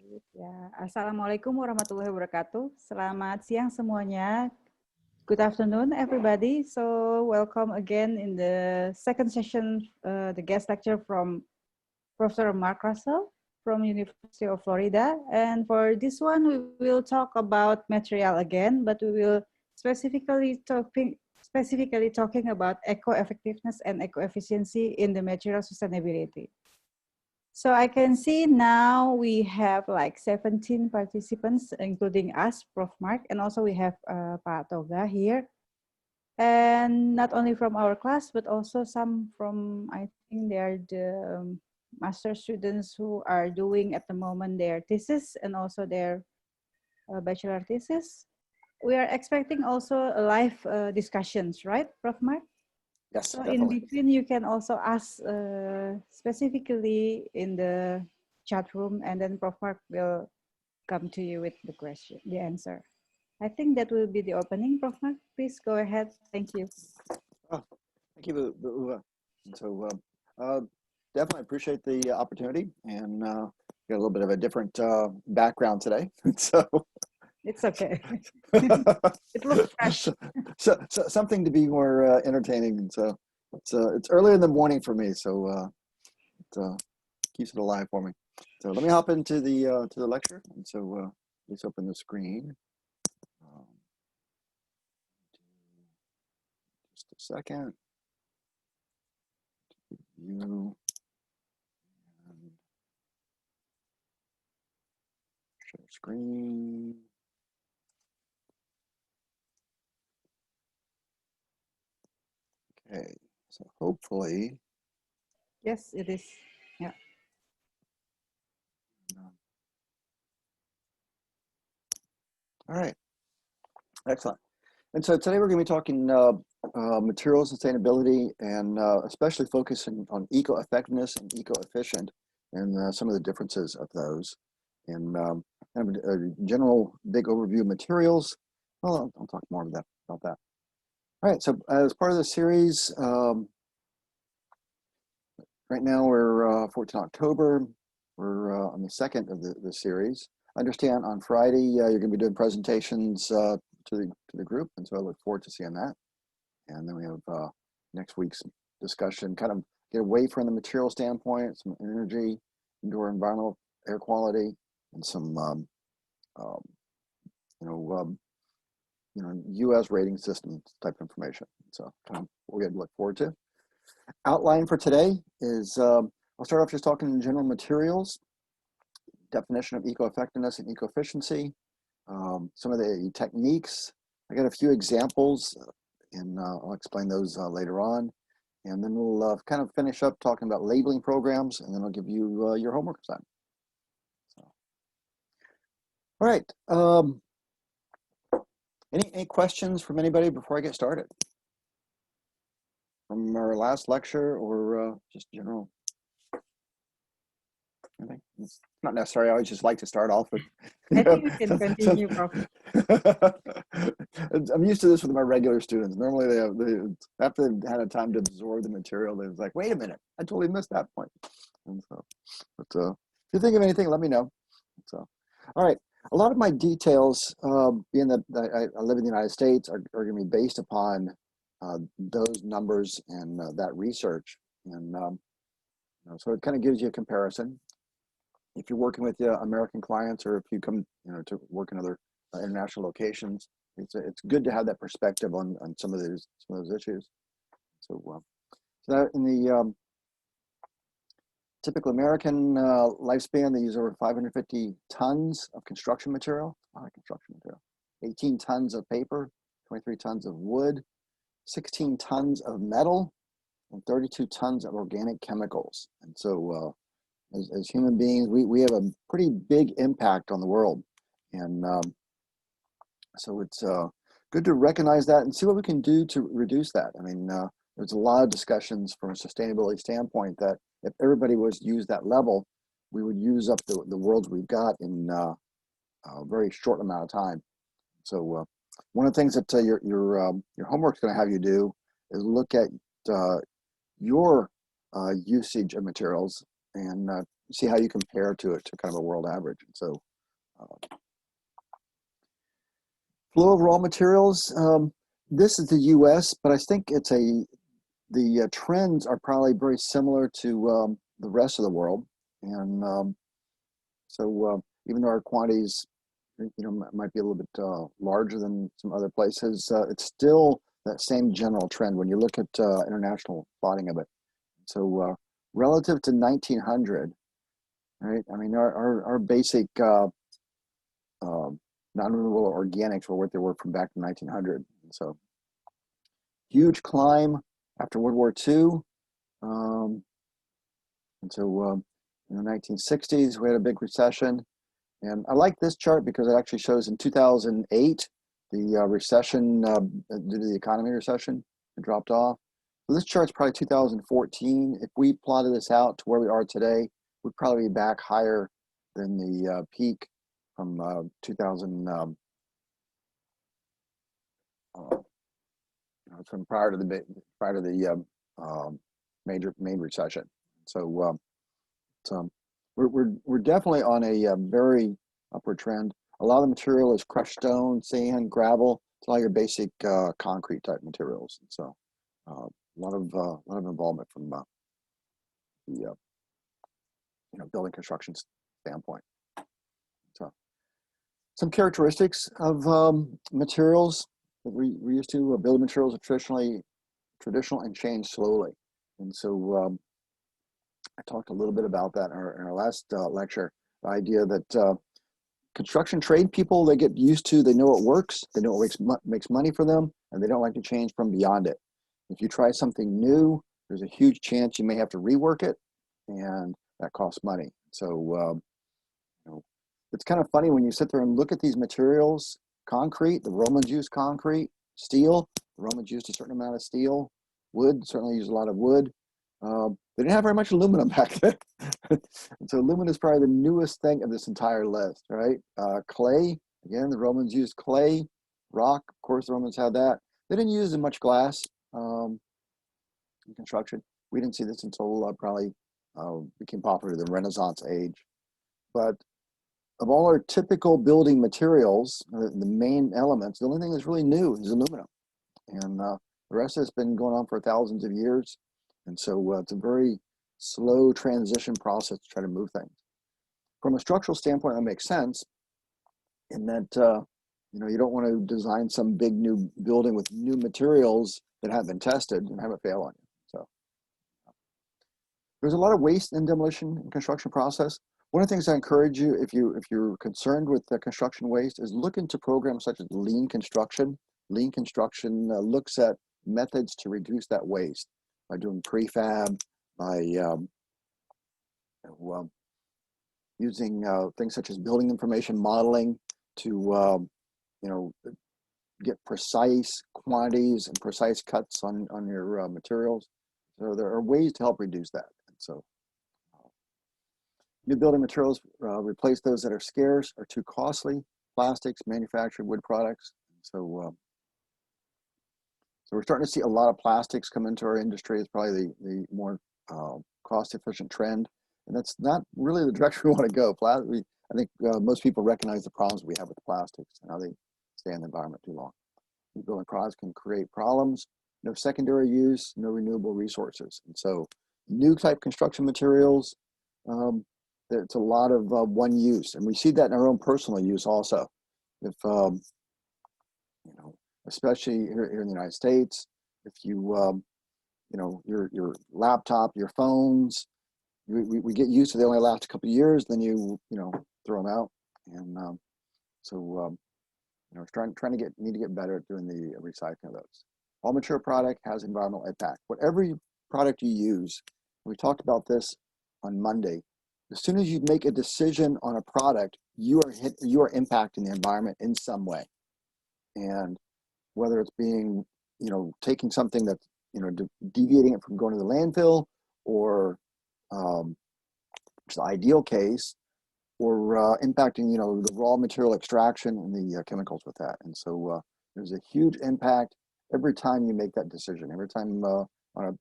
Ya, Assalamualaikum warahmatullahi wabarakatuh. Selamat siang semuanya. Good afternoon, everybody. So welcome again in the second session, the guest lecture from Professor Mark Russell from University of Florida. And for this one, we will talk about material again, but we will specifically talking about eco-effectiveness and eco-efficiency in the material sustainability. So I can see now we have like 17 participants, including us, Prof. Mark, and also we have Pak Toga here. And not only from our class, but also some from, I think they are the master students who are doing at the moment their thesis and also their bachelor thesis. We are expecting also live discussions, right, Prof. Mark? Yes, So definitely. in between, you can also ask specifically in the chat room, and then Prof. Mark will come to you with the question, the answer. I think that will be the opening, Prof. Mark. Please go ahead. Thank you. Oh, thank you, Uwe. So definitely appreciate the opportunity and get a little bit of a different background today. So It's okay. It looks fresh. so something to be more entertaining. And so it's early in the morning for me, so it keeps it alive for me. So let me hop into the lecture. And so let's open the screen. Just a second. View and share screen. Okay, so hopefully. Yes, it is. Yeah. All right, excellent. And so today we're going to be talking material sustainability and especially focusing on eco-effectiveness and eco-efficient and some of the differences of those. And kind of a general big overview of materials. Well, I'll talk more about that. All right, so as part of the series, right now we're 14 October. We're on the second of the series. I understand on Friday you're going to be doing presentations to the group, and so I look forward to seeing that. And then we have next week's discussion, kind of get away from the material standpoint, some energy, indoor environmental air quality, and some U.S. rating system type information. So kind of what we have to look forward to. Outline for today is I'll start off just talking in general materials, definition of eco-effectiveness and eco-efficiency, some of the techniques. I got a few examples, and I'll explain those later on. And then we'll kind of finish up talking about labeling programs, and then I'll give you your homework assignment. So, all right. Any questions from anybody before I get started? From our last lecture or just general? Anything? It's not necessary. I always just like to start off with. I think we can continue, Prof. I'm used to this with my regular students. Normally, they after they've had a time to absorb the material, they're like, "Wait a minute, I totally missed that point." And so, but if you think of anything, let me know. So, all right. A lot of my details, being that I live in the United States, are going to be based upon those numbers and that research, and so it kind of gives you a comparison. If you're working with American clients, or if you come, to work in other international locations, it's good to have that perspective on some of those issues. So, so that in the typical American lifespan, they use over 550 tons of construction material. A lot of construction material. 18 tons of paper, 23 tons of wood, 16 tons of metal, and 32 tons of organic chemicals. And so as human beings, we have a pretty big impact on the world. And so it's good to recognize that and see what we can do to reduce that. I mean, there's a lot of discussions from a sustainability standpoint that if everybody was to use that level, we would use up the worlds we've got in a very short amount of time. So one of the things that your homework's going to have you do is look at your usage of materials and see how you compare to it to kind of a world average. And so flow of raw materials, this is the US, but I think it's the trends are probably very similar to the rest of the world. And so even though our quantities, might be a little bit larger than some other places, it's still that same general trend when you look at international plotting of it. So relative to 1900, right? I mean, our basic non-renewable organics were what they were from back in 1900. So huge climb after World War II. And so in the 1960s, we had a big recession. And I like this chart because it actually shows in 2008, the recession, due to the economy recession, it dropped off. So this chart's probably 2014. If we plotted this out to where we are today, we'd probably be back higher than the peak from 2000, from prior to the main recession. So we're definitely on a very upward trend. A lot of the material is crushed stone, sand, gravel. It's all your basic concrete type materials. So a lot of involvement from the building construction standpoint. So some characteristics of materials that we used to build materials are traditional and change slowly. And so I talked a little bit about that in our last lecture, the idea that construction trade people, they get used to, they know it works, they know it makes money for them, and they don't like to change from beyond it. If you try something new, there's a huge chance you may have to rework it, and that costs money. So it's kind of funny when you sit there and look at these materials. Concrete, the Romans used concrete. Steel, the Romans used a certain amount of steel. Wood, certainly used a lot of wood. They didn't have very much aluminum back then. And so aluminum is probably the newest thing of this entire list, right? Clay, again, the Romans used clay. Rock, of course, the Romans had that. They didn't use as much glass in construction. We didn't see this until probably became popular in the Renaissance age. But of all our typical building materials, the main elements, the only thing that's really new is aluminum. And the rest has been going on for thousands of years. And so it's a very slow transition process to try to move things. From a structural standpoint, that makes sense in that, you don't want to design some big new building with new materials that haven't been tested and have it fail on you. So there's a lot of waste in demolition and construction process. One of the things I encourage you, if you're concerned with the construction waste, is look into programs such as lean construction. Lean construction looks at methods to reduce that waste by doing prefab, by using things such as building information modeling to get precise quantities and precise cuts on your materials. So there are ways to help reduce that. And so new building materials, replace those that are scarce or too costly. Plastics, manufactured wood products. So we're starting to see a lot of plastics come into our industry. It's probably the more cost-efficient trend, and that's not really the direction we want to go. I think most people recognize the problems we have with plastics and how they stay in the environment too long. New building products can create problems. No secondary use, no renewable resources, and so new type construction materials. It's a lot of one use, and we see that in our own personal use also. If especially here in the United States, if you your laptop, your phones, we get used to they only last a couple of years, then you throw them out, and so trying to need to get better at doing the recycling of those. All mature product has environmental impact. Whatever product you use, we talked about this on Monday. As soon as you make a decision on a product, you are impacting the environment in some way, and whether it's being taking something that's deviating it from going to the landfill, or which is the ideal case, or impacting the raw material extraction and the chemicals with that. And so there's a huge impact every time you make that decision. Every time on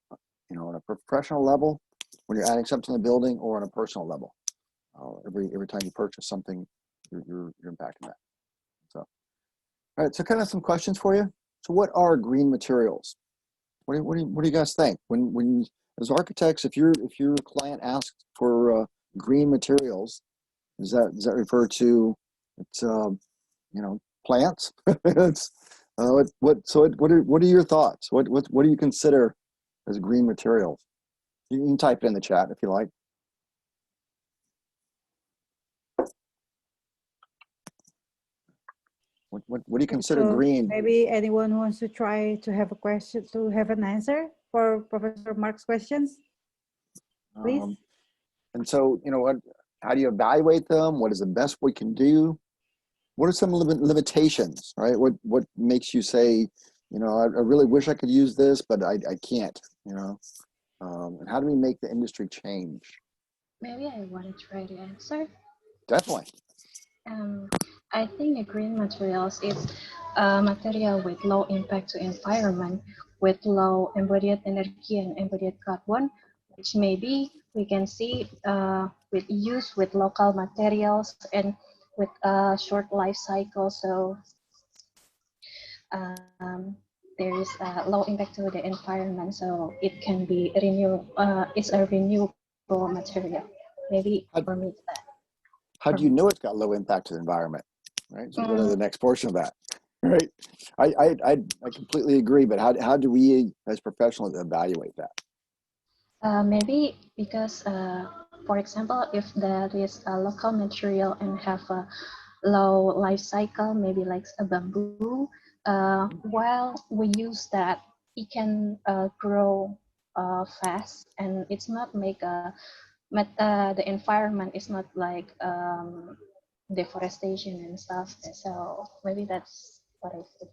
a professional level, when you're adding something to the building, or on a personal level. every time you purchase something, you're impacting that. So, all right. So, kind of some questions for you. So, what are green materials? What do you guys think? When as architects, if your client asks for green materials, does that refer to it's plants? It's what are your thoughts? What do you consider as green materials? You can type it in the chat if you like. What do you consider So green? maybe anyone wants to try to have a question, to have an answer for Professor Mark's questions, please. And so, how do you evaluate them? What is the best we can do? What are some limitations, right? What makes you say, I really wish I could use this, but I can't, and how do we make the industry change? Maybe I want to try to answer. Definitely. I think green materials is a material with low impact to environment, with low embodied energy and embodied carbon, which maybe we can see with use with local materials and with a short life cycle. So there is a low impact to the environment, so it can be it's a renewable material. Maybe for me it's that. How do you know it's got low impact to the environment? Right. So go to the next portion of that. Right. I completely agree. But how do we as professionals evaluate that? Maybe because, for example, if there is a local material and have a low life cycle, maybe like a bamboo, while we use that, it can grow fast, and it's not make the environment is not like deforestation and stuff. So maybe that's what I think.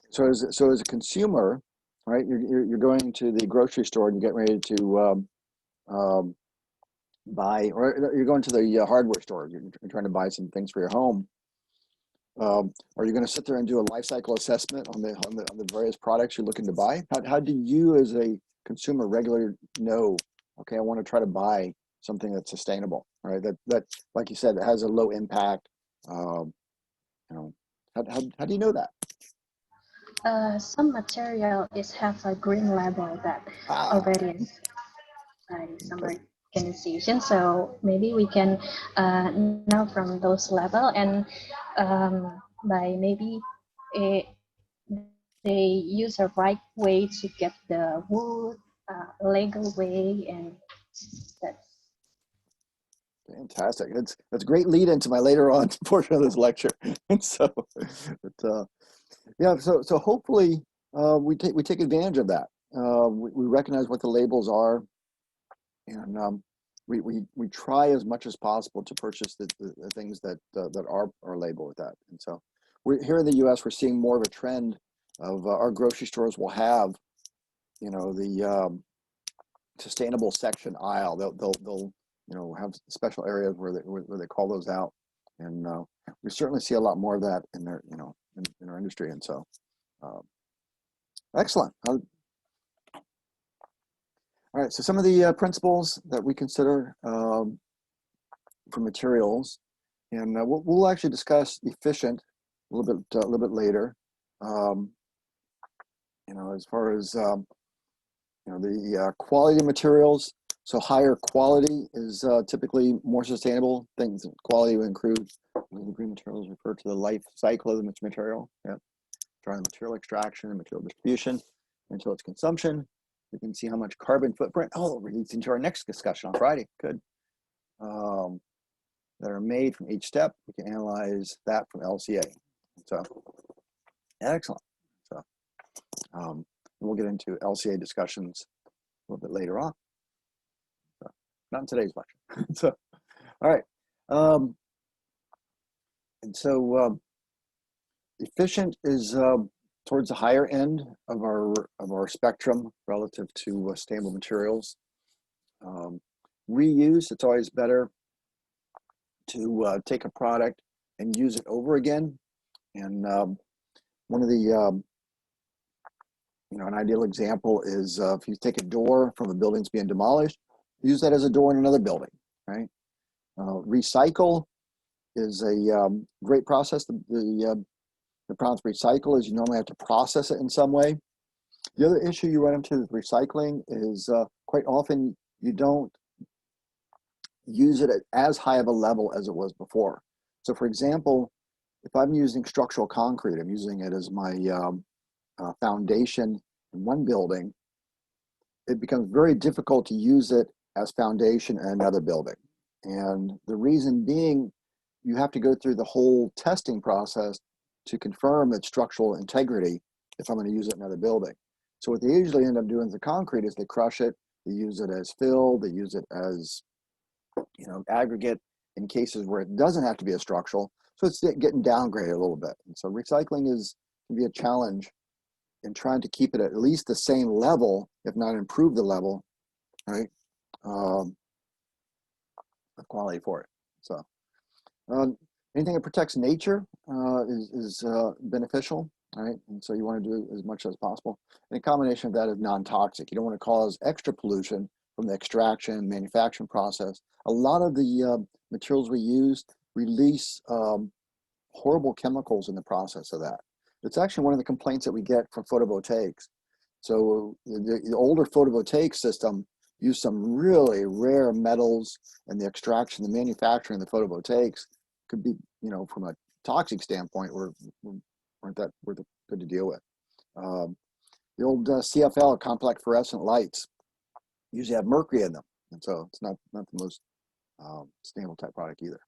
So as a consumer, right, you're going to the grocery store and you get ready to buy, or you're going to the hardware store. You're trying to buy some things for your home. Are you going to sit there and do a life cycle assessment on the various products you're looking to buy? How do you, as a consumer, regularly know? Okay, I want to try to buy something that's sustainable, right? That like you said, it has a low impact. How do you know that? Some material have a green label that already is by some organization. So maybe we can know from those level, and by maybe they use a right way to get the wood, legal way, and that's fantastic. That's a great lead into my later on portion of this lecture. And so, yeah. So hopefully we take advantage of that. We recognize what the labels are, and we try as much as possible to purchase the things that are labeled with that. And so we're here in the U.S. We're seeing more of a trend of our grocery stores will have, the sustainable section aisle. They'll have special areas where they call those out, and we certainly see a lot more of that in their in our industry. And so excellent. All right, so some of the principles that we consider for materials, and we'll actually discuss efficient a little bit later. As far as the quality of materials. So higher quality is typically more sustainable. Things quality will include green materials refer to the life cycle of the material. Yeah, during the material extraction and material distribution until its consumption. We can see how much carbon footprint. Oh, it leads into our next discussion on Friday. Good. That are made from each step. We can analyze that from LCA. So, excellent. So, we'll get into LCA discussions a little bit later on. So, not in today's lecture. So, all right. And so, efficient is towards the higher end of our spectrum relative to stable materials. Reuse, it's always better to take a product and use it over again. And one of the an ideal example is if you take a door from a building that's being demolished, use that as a door in another building, right? Recycle is a great process. The problem with recycle is you normally have to process it in some way. The other issue you run into with recycling is quite often you don't use it at as high of a level as it was before. So for example, if I'm using structural concrete, I'm using it as my foundation in one building, it becomes very difficult to use it as foundation in another building. And the reason being, you have to go through the whole testing process to confirm its structural integrity if I'm going to use it in another building. So what they usually end up doing with the concrete is they crush it, they use it as fill, they use it as aggregate in cases where it doesn't have to be a structural. So it's getting downgraded a little bit. And so recycling can be a challenge in trying to keep it at least the same level, if not improve the level, right? Of quality for it. So anything that protects nature is beneficial, right? And so you want to do as much as possible. And a combination of that is non-toxic. You don't want to cause extra pollution from the extraction, manufacturing process. A lot of the materials we use release horrible chemicals in the process of that. It's actually one of the complaints that we get from photovoltaics. So the older photovoltaic system used some really rare metals, and the extraction, the manufacturing of the photovoltaics could be, from a toxic standpoint, weren't that good to deal with. The old CFL, complex fluorescent lights, usually have mercury in them, and so it's not the most sustainable type product either.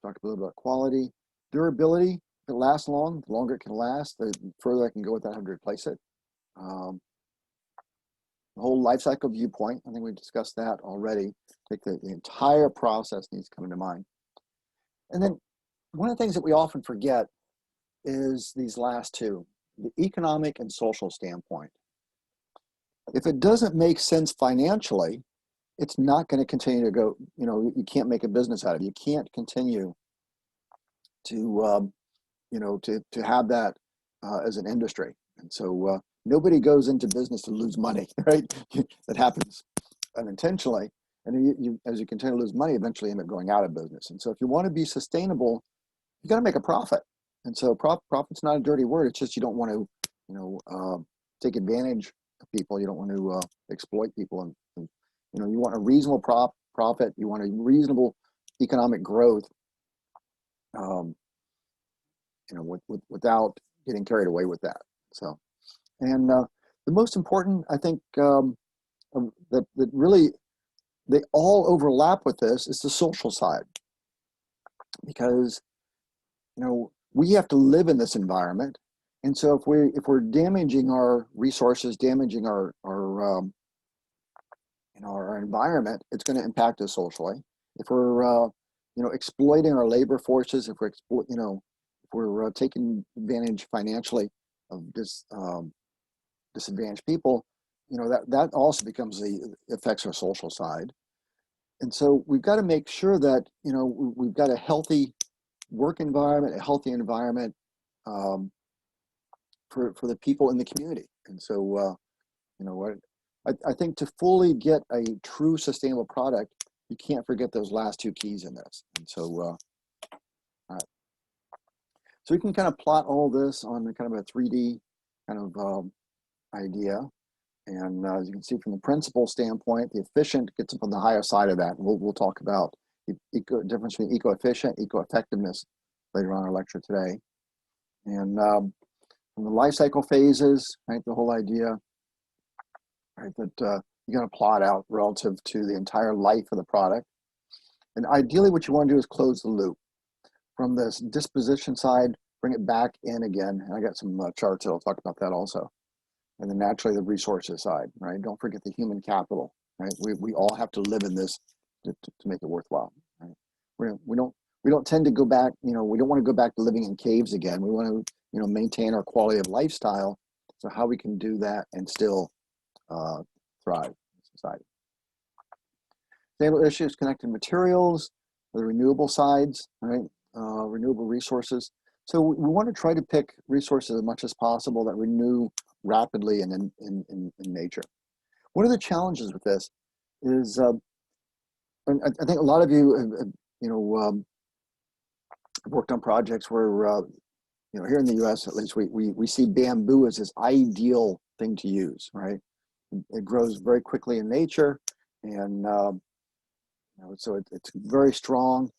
Talk a little bit about quality, durability. If it lasts long, the longer it can last, the further I can go without having to replace it. The whole life cycle viewpoint, I think we discussed that already. Take the entire process needs to come into mind. And then one of the things that we often forget is these last two, the economic and social standpoint. If it doesn't make sense financially, it's not going to continue to go, you can't make a business out of it. You can't continue to, to have that as an industry. And so nobody goes into business to lose money, right? That happens unintentionally. And as you continue to lose money, eventually you end up going out of business. And so if you want to be sustainable, you got to make a profit. And so profit's not a dirty word. It's just you don't want to, take advantage of people. You don't want to exploit people. And you want a reasonable profit. You want a reasonable economic growth. Without getting carried away with that. So, and the most important, I think, that really they all overlap with this is the social side, because we have to live in this environment, and so if we're damaging our resources, damaging our environment, it's going to impact us socially. If we're exploiting our labor forces, if we're taking advantage financially of disadvantaged people, that also affects our social side. And so we've got to make sure that we've got a healthy work environment, a healthy environment for the people in the community. And so I think to fully get a true sustainable product, you can't forget those last two keys in this. And so so we can kind of plot all this on kind of a 3D kind of idea. And as you can see from the principal standpoint, the efficient gets up on the higher side of that. And we'll talk about the difference between eco-efficient, eco-effectiveness later on in our lecture today. And from the life cycle phases, right, the whole idea, right, that you're going to plot out relative to the entire life of the product. And ideally what you want to do is close the loop. From this disposition side, bring it back in again. And I got some charts that'll talk about that also. And then naturally the resources side, right? Don't forget the human capital, right? We all have to live in this to make it worthwhile, right? We don't tend to go back, we don't want to go back to living in caves again. We want to, maintain our quality of lifestyle. So how we can do that and still thrive in society. Sustainable issues, connected materials, the renewable sides, right? Renewable resources. So we want to try to pick resources as much as possible that renew rapidly and in nature. One of the challenges with this is and I think a lot of you, you know, worked on projects where, you know, here in the U.S. at least, we see bamboo as this ideal thing to use, right? It grows very quickly in nature, and you know, so it's very strong.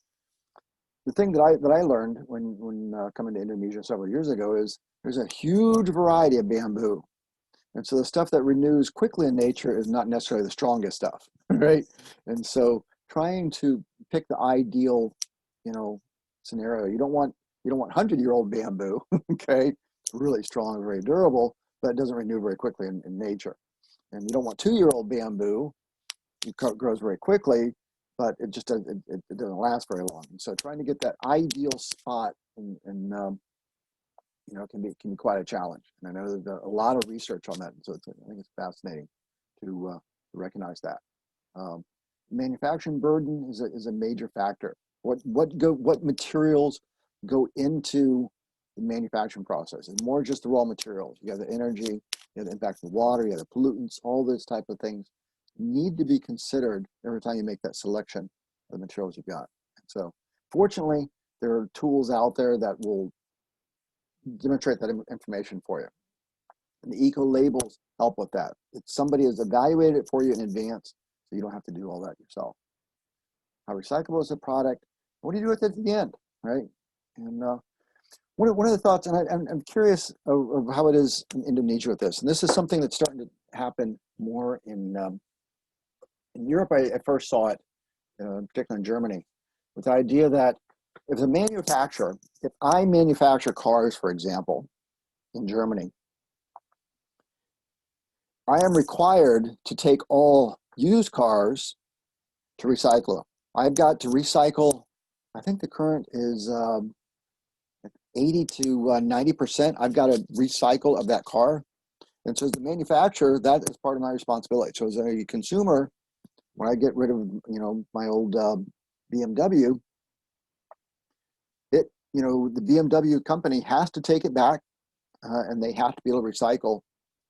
The thing that I learned when coming to Indonesia several years ago is there's a huge variety of bamboo, and so the stuff that renews quickly in nature is not necessarily the strongest stuff, right? And so trying to pick the ideal, you know, scenario, you don't want 100-year-old bamboo, okay? It's really strong, very durable, but it doesn't renew very quickly in nature. And you don't want 2-year-old bamboo. It grows very quickly, but it just doesn't, it doesn't last very long. And so trying to get that ideal spot and you know, can be quite a challenge. And I know there's a lot of research on that. And so I think it's fascinating to recognize that. Manufacturing burden is a major factor. What materials go into the manufacturing process? It's more just the raw materials. You have the energy, you have the impact of the water, you have the pollutants, all those type of things need to be considered every time you make that selection of the materials you've got. So fortunately, there are tools out there that will demonstrate that information for you. And the eco labels help with that. Somebody has evaluated it for you in advance, so you don't have to do all that yourself. How recyclable is the product? What do you do with it at the end, right? And one of the thoughts, and I'm curious of how it is in Indonesia with this, and this is something that's starting to happen more in Europe. I first saw it, particularly in Germany, with the idea that if a manufacturer, if I manufacture cars, for example, in Germany, I am required to take all used cars to recycle them. I've got to recycle, I think the current is 80 to 90%. I've got to recycle of that car. And so as the manufacturer, that is part of my responsibility. So as a consumer, when I get rid of, you know, my old BMW, you know, the BMW company has to take it back, and they have to be able to recycle,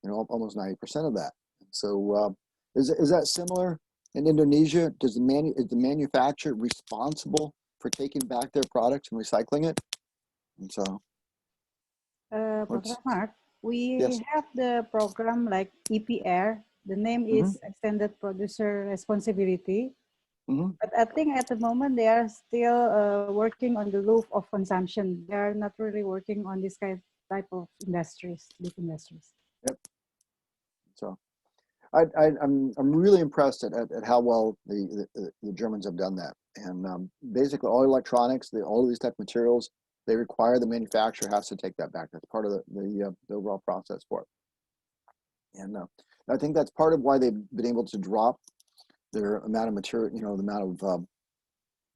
you know, almost 90% of that. So is that similar in Indonesia? Is the manufacturer responsible for taking back their products and recycling it? And so, Professor Mark, we yes. have the program like EPR. The name is Extended Producer Responsibility. But I think at the moment they are still working on the loop of consumption. They are not really working on this type of industries, big industries. Yep. So I'm really impressed at how well the Germans have done that. And basically all electronics, all of these type of materials, they require the manufacturer has to take that back. That's part of the overall process for it. And I think that's part of why they've been able to drop their amount of material, you know, the amount of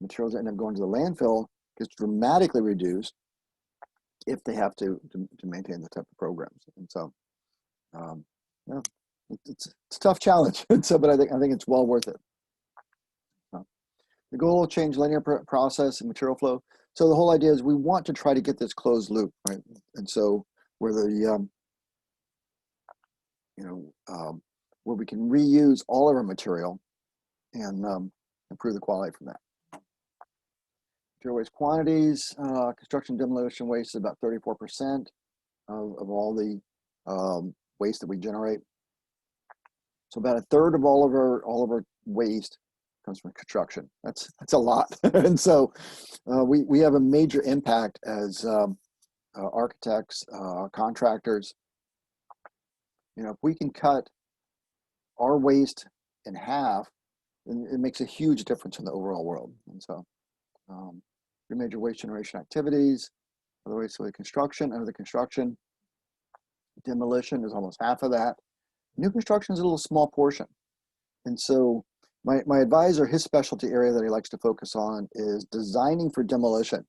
materials that end up going to the landfill gets dramatically reduced if they have to maintain the type of programs. And so, yeah, it's a tough challenge. So, but I think it's well worth it. The goal will change linear process and material flow. So the whole idea is we want to try to get this closed loop, right? And so where the where we can reuse all of our material and improve the quality from that. Material waste quantities, construction demolition waste is about 34% of all the waste that we generate. So about a third of all of our waste comes from construction. That's a lot. And so we have a major impact as architects, contractors. You know, if we can cut our waste in half, then it makes a huge difference in the overall world. And so your major waste generation activities, other waste of the construction, under the construction, demolition is almost half of that. New construction is a little small portion. And so my advisor, his specialty area that he likes to focus on is designing for demolition.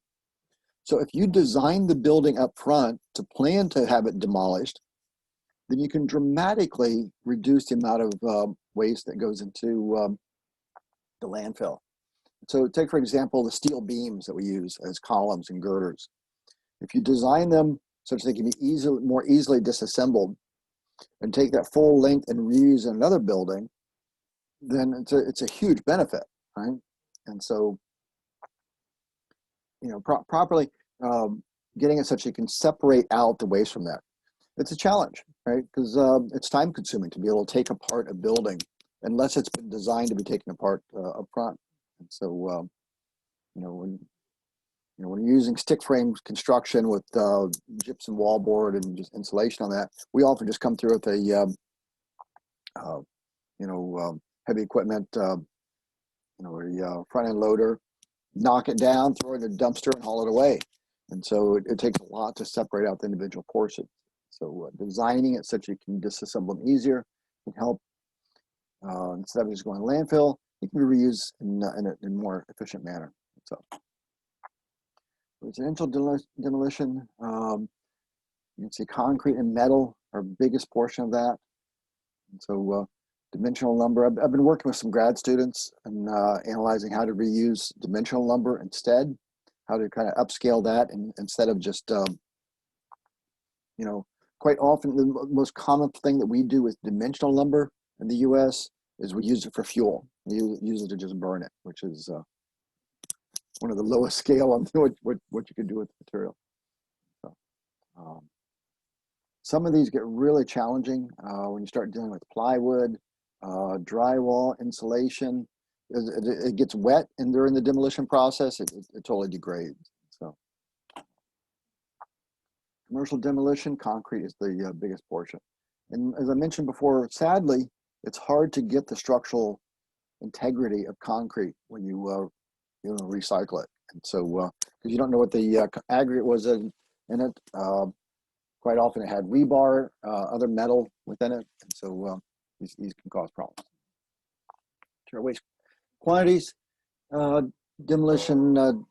So if you design the building up front to plan to have it demolished, then you can dramatically reduce the amount of waste that goes into the landfill. So take, for example, the steel beams that we use as columns and girders. If you design them such they can be more easily disassembled and take that full length and reuse in another building, then it's a huge benefit. right? And so, properly getting it such you can separate out the waste from that. It's a challenge, right? Because it's time consuming to be able to take apart a building unless it's been designed to be taken apart up front. And so, when you're using stick frame construction with gypsum wallboard and just insulation on that, we often just come through with a heavy equipment, a front end loader, knock it down, throw it in a dumpster, and haul it away. And so it takes a lot to separate out the individual portions. So designing it such you can disassemble them easier can help. Instead of just going to landfill, it can be reused in a more efficient manner. So residential demolition, you can see concrete and metal are the biggest portion of that. And so dimensional lumber, I've been working with some grad students and analyzing how to reuse dimensional lumber instead, how to kind of upscale that, and instead of just, quite often the most common thing that we do with dimensional lumber in the U.S. is we use it for fuel. We use it to just burn it, which is one of the lowest scale on what you can do with the material. So, some of these get really challenging when you start dealing with plywood, drywall, insulation. It gets wet, and during the demolition process, it totally degrades. So, commercial demolition, concrete is the biggest portion. And as I mentioned before, sadly, it's hard to get the structural integrity of concrete when you recycle it. And so, because you don't know what the aggregate was in it, quite often it had rebar, other metal within it, and so these can cause problems. Material waste quantities, demolition,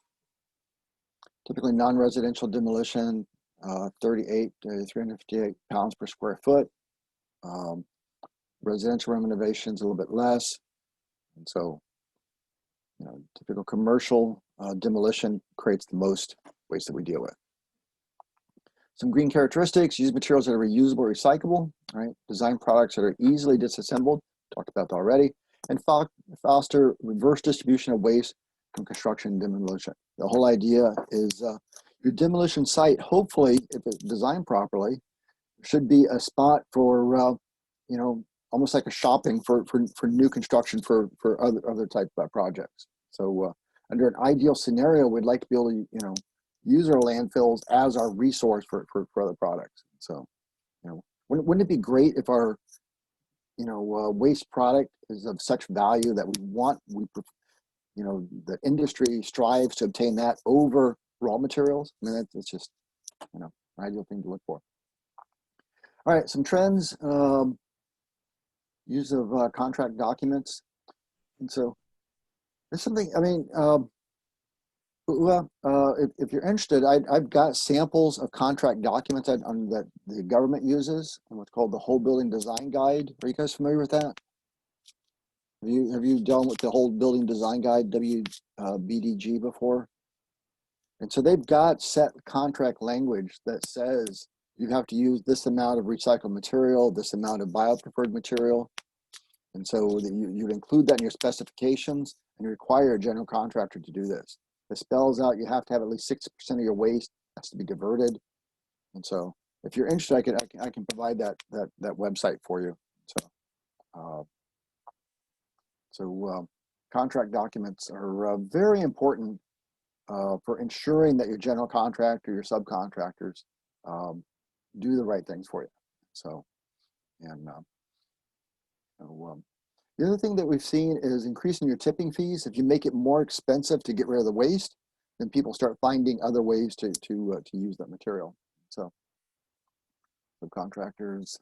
typically non-residential demolition, 38 to 358 pounds per square foot. Residential renovations a little bit less, and so typical commercial demolition creates the most waste that we deal with. Some green characteristics: use materials that are reusable, recyclable, right? Design products that are easily disassembled, talked about that already, and foster reverse distribution of waste from construction and demolition. The whole idea is your demolition site, hopefully, if it's designed properly, should be a spot for, almost like a shopping for new construction for other type of projects. So under an ideal scenario, we'd like to be able to, use our landfills as our resource for other products. So, wouldn't it be great if our, waste product is of such value that the industry strives to obtain that over raw materials? I mean, that's just, an ideal thing to look for. All right, some trends, use of contract documents. And so there's something, if you're interested, I've got samples of contract documents that the government uses, and what's called the Whole Building Design Guide. Are you guys familiar with that? Have you dealt with the Whole Building Design Guide, WBDG, before? And so they've got set contract language that says you have to use this amount of recycled material, this amount of biopreferred material. And so you'd include that in your specifications and you require a general contractor to do this. It spells out you have to have at least 60% of your waste has to be diverted. And so if you're interested, I can provide that website for you. So contract documents are very important for ensuring that your general contractor, your subcontractors do the right things for you. So, and the other thing that we've seen is increasing your tipping fees. If you make it more expensive to get rid of the waste, then people start finding other ways to use that material. So subcontractors,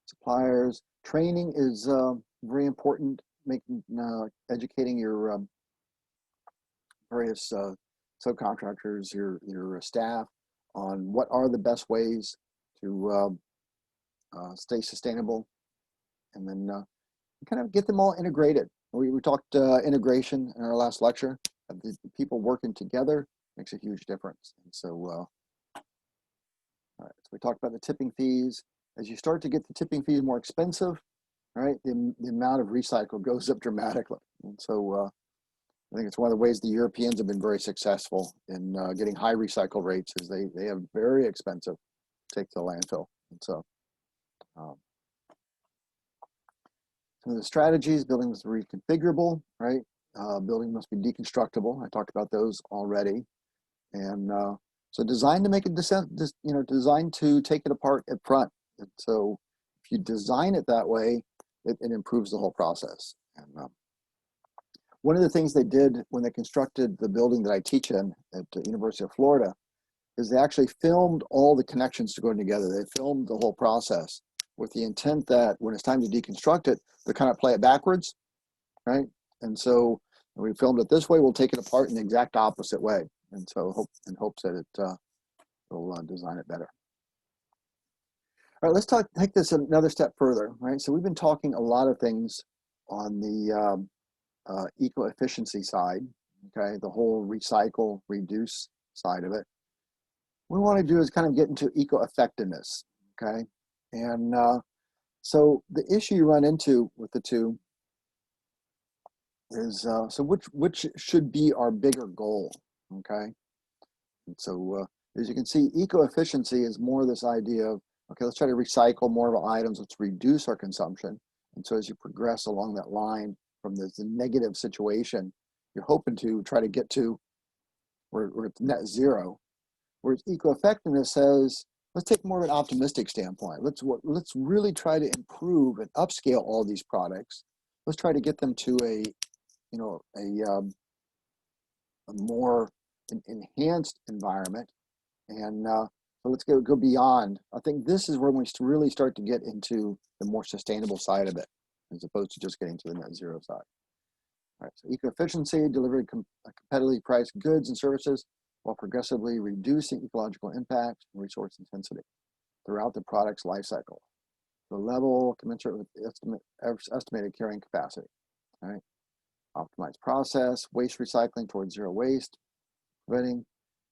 suppliers, training is very important. Educating your various subcontractors, your staff, on what are the best ways to stay sustainable, and then kind of get them all integrated. We talked integration in our last lecture. The people working together makes a huge difference. And so, all right, so we talked about the tipping fees. As you start to get the tipping fees more expensive, right? The amount of recycle goes up dramatically. And so I think it's one of the ways the Europeans have been very successful in getting high recycle rates is they have very expensive to take to the landfill. And so some of the strategies, building must be reconfigurable, right? Building must be deconstructible. I talked about those already. And so designed to make it, designed to take it apart at front. And so if you design it that way, it improves the whole process. And one of the things they did when they constructed the building that I teach in at the University of Florida is they actually filmed all the connections to go together. They filmed the whole process with the intent that when it's time to deconstruct it, they kind of play it backwards, right? And so when we filmed it this way, we'll take it apart in the exact opposite way. And so in hopes that it will design it better. All right, let's take this another step further, right? So we've been talking a lot of things on the eco-efficiency side, okay? The whole recycle, reduce side of it. What we want to do is kind of get into eco-effectiveness, okay? And so the issue you run into with the two is, so which should be our bigger goal, okay? And so as you can see, eco-efficiency is more this idea of, okay, let's try to recycle more of our items, let's reduce our consumption. And so as you progress along that line from this negative situation, you're hoping to try to get to where it's net zero. Whereas eco-effectiveness says, let's take more of an optimistic standpoint. Let's really try to improve and upscale all these products. Let's try to get them to a more enhanced environment. And so let's go beyond. I think this is where we really start to get into the more sustainable side of it, as opposed to just getting to the net zero side. All right, so eco-efficiency, delivering competitively priced goods and services while progressively reducing ecological impact and resource intensity throughout the product's life cycle. The level commensurate with estimated carrying capacity. All right, optimized process, waste recycling towards zero waste, preventing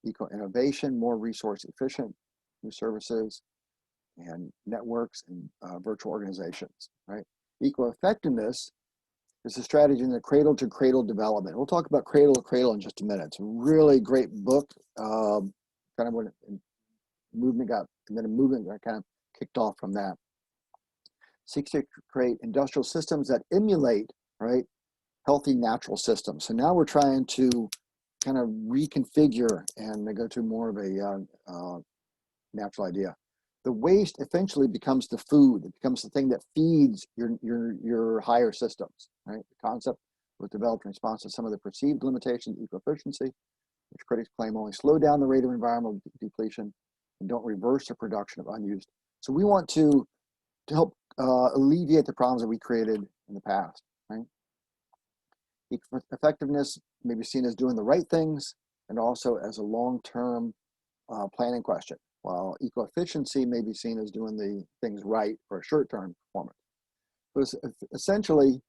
eco-innovation, more resource efficient, new services, and networks and virtual organizations, right? Eco-effectiveness is a strategy in the cradle to cradle development. We'll talk about cradle to cradle in just a minute. It's a really great book, kind of when movement got, and then a movement got kind of kicked off from that. Seeks to create industrial systems that emulate, right, healthy natural systems. So now we're trying to kind of reconfigure and go to more of a natural idea. The waste eventually becomes the food. It becomes the thing that feeds your higher systems, right? The concept was developed in response to some of the perceived limitations of eco-efficiency, which critics claim only slow down the rate of environmental depletion and don't reverse the production of unused. So we want to help alleviate the problems that we created in the past, right? Effectiveness may be seen as doing the right things and also as a long-term planning question, while eco-efficiency may be seen as doing the things right for a short-term performance. So essentially,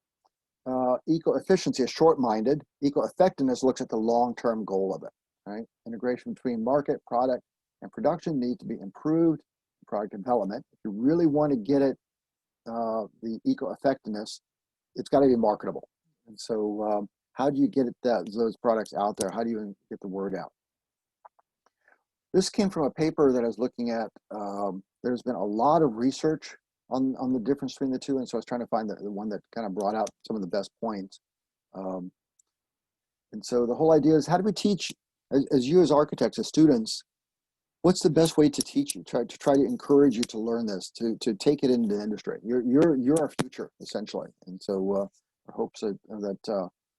eco-efficiency is short-minded. Eco-effectiveness looks at the long-term goal of it, right? Integration between market, product, and production needs to be improved. Product development, if you really want to get it, the eco-effectiveness, it's got to be marketable. And so how do you get those products out there? How do you get the word out? This came from a paper that I was looking at. There's been a lot of research on the difference between the two, and so I was trying to find the one that kind of brought out some of the best points. And so the whole idea is, how do we teach, as you as architects, as students, what's the best way to teach you, try to encourage you to learn this, to take it into the industry? You're our future, essentially. And so our hopes that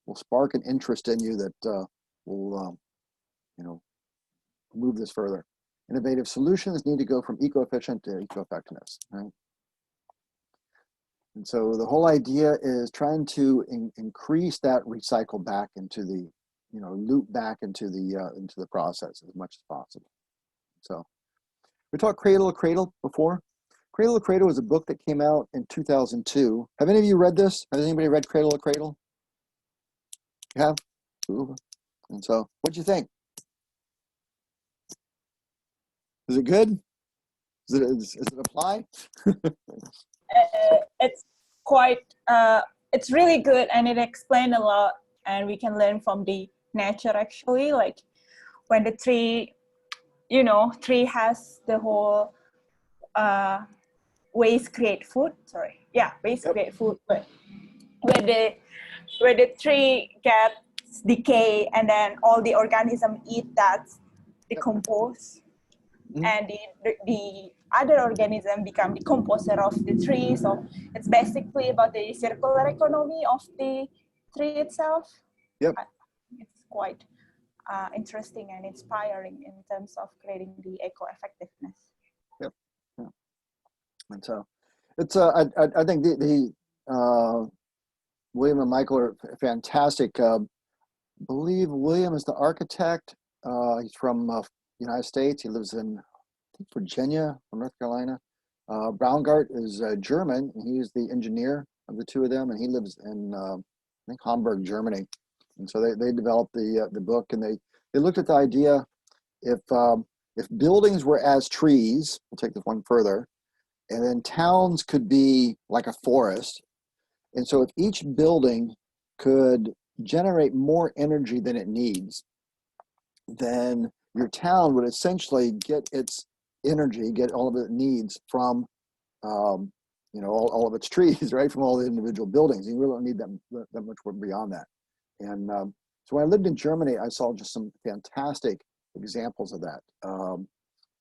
will spark an interest in you that will move this further. Innovative solutions need to go from eco-efficient to eco-effectiveness, right? And so the whole idea is trying to increase that recycle back into the, loop back into the process as much as possible. So we talked Cradle to Cradle before. Cradle to Cradle was a book that came out in 2002. Have any of you read this? Has anybody read Cradle to Cradle? You have? Ooh. And so what'd you think? Is it good? Does it apply? It's quite, it's really good, and it explains a lot, and we can learn from the nature actually, like when the tree, tree has the whole waste create food. Sorry, yeah, waste create food. But where the tree gets decay, and then all the organism eat that, decompose, and the other organism become the composer of the tree. So it's basically about the circular economy of the tree itself. Yep. It's quite interesting and inspiring in terms of creating the eco-effectiveness. Yep. Yeah. And so it's I think the William and Michael are fantastic. I believe William is the architect. He's from United States. He lives in Virginia, or North Carolina. Braungart is German, and he's the engineer of the two of them, and he lives in I think Hamburg, Germany. And so they developed the book, and they looked at the idea if buildings were as trees, we'll take this one further, and then towns could be like a forest. And so if each building could generate more energy than it needs, then your town would essentially get its energy, get all of it needs from, all of its trees, right? From all the individual buildings. You really don't need that much more beyond that. And so when I lived in Germany, I saw just some fantastic examples of that.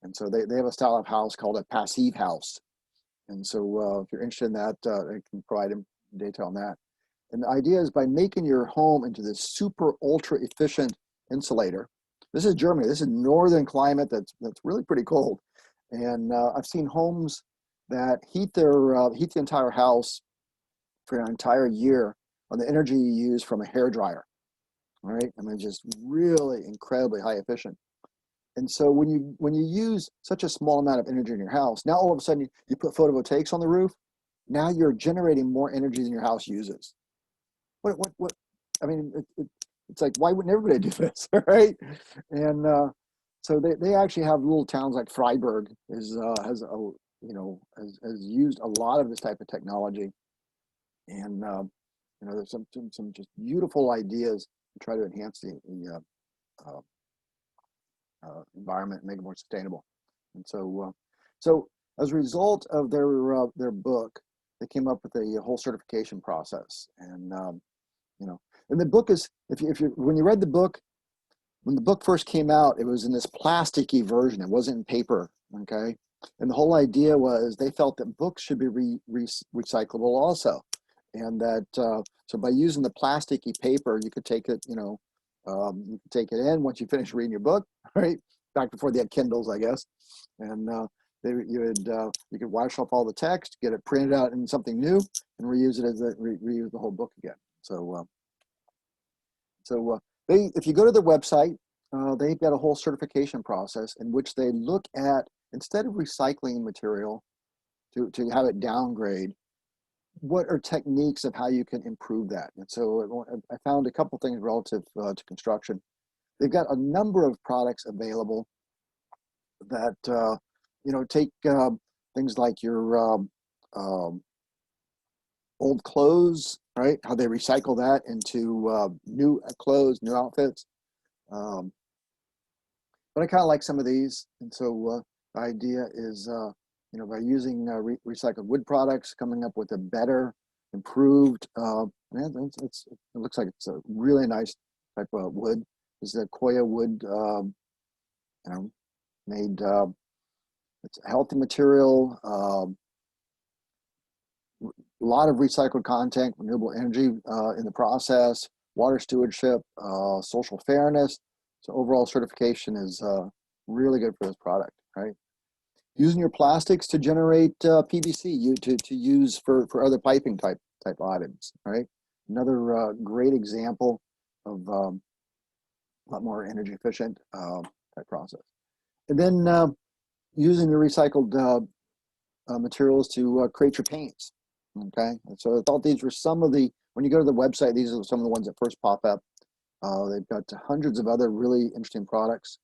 And so they have a style of house called a passive house. And so if you're interested in that, I can provide detail on that. And the idea is by making your home into this super ultra efficient insulator. This is Germany. This is northern climate that's really pretty cold. And I've seen homes that heat the entire house for an entire year on the energy you use from a hairdryer. All right, I mean, just really incredibly high efficient. And so when you use such a small amount of energy in your house, now all of a sudden you put photovoltaics on the roof. Now you're generating more energy than your house uses. What? I mean, it's like, why wouldn't everybody do this, right? And so they actually have little towns like Freiburg has used a lot of this type of technology, and there's some just beautiful ideas to try to enhance the environment and make it more sustainable. And so as a result of their book, they came up with a whole certification process. And and the book is, when you read the book, when the book first came out, it was in this plasticky version. It wasn't in paper, okay? And the whole idea was they felt that books should be recyclable also. And that, so by using the plasticky paper, you could take it, you could take it in once you finish reading your book, right? Back before they had Kindles, I guess. And you could wash off all the text, get it printed out in something new, and reuse it reuse the whole book again. So, if you go to their website, they've got a whole certification process in which they look at, instead of recycling material to have it downgrade, what are techniques of how you can improve that? And so I found a couple things relative to construction. They've got a number of products available that, take things like your old clothes, right? How they recycle that into new clothes, new outfits. But I kind of like some of these. And so the idea is, by using recycled wood products, coming up with a better, improved, it looks like it's a really nice type of wood. This is a Koya wood, made, it's a healthy material, a lot of recycled content, renewable energy in the process, water stewardship, social fairness. So overall certification is really good for this product, right? Using your plastics to generate PVC to use for other piping type items, right? Another great example of a lot more energy efficient type process. And then using the recycled materials to create your paints, okay? And so I thought these were some of the, when you go to the website, these are some of the ones that first pop up. They've got hundreds of other really interesting products.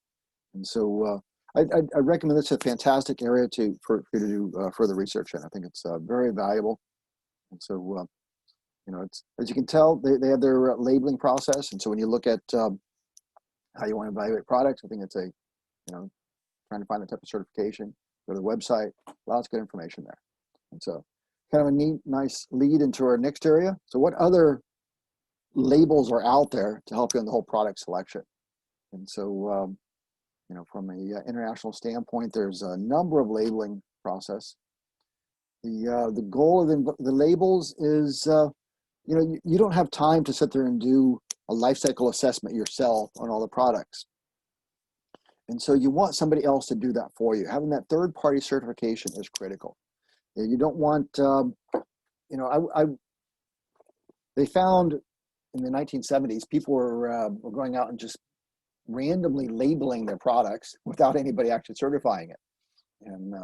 And so I recommend this. A fantastic area for you to do further research in. I think it's very valuable. And so, you know, it's, as you can tell, they have their labeling process. And so when you look at how you want to evaluate products, I think it's a, you know, trying to find the type of certification, go to the website, lots of good information there. And so kind of a neat, nice lead into our next area. So what other labels are out there to help you in the whole product selection? And so, you know, from a international standpoint, there's a number of labeling process. The goal of the labels is, you know, you don't have time to sit there and do a life cycle assessment yourself on all the products. And so you want somebody else to do that for you. Having that third-party certification is critical. You don't want, you know, they found in the 1970s, people were going out and just randomly labeling their products without anybody actually certifying it. And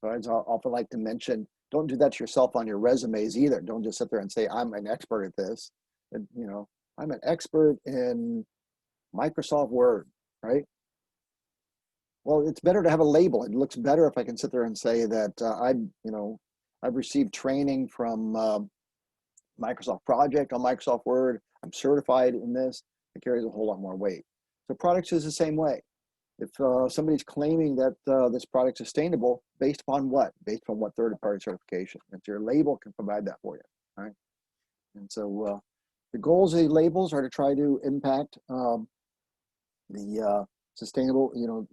so I often like to mention, don't do that to yourself on your resumes either. Don't just sit there and say, I'm an expert at this. And, you know, I'm an expert in Microsoft Word, right? Well, it's better to have a label. It looks better if I can sit there and say that you know, I've received training from Microsoft Project on Microsoft Word. I'm certified in this. It carries a whole lot more weight. So products is the same way. If somebody's claiming that this product's sustainable, based upon what? Based on what third-party certification? And your label can provide that for you, right? And so the goals of the labels are to try to impact the sustainable, you know,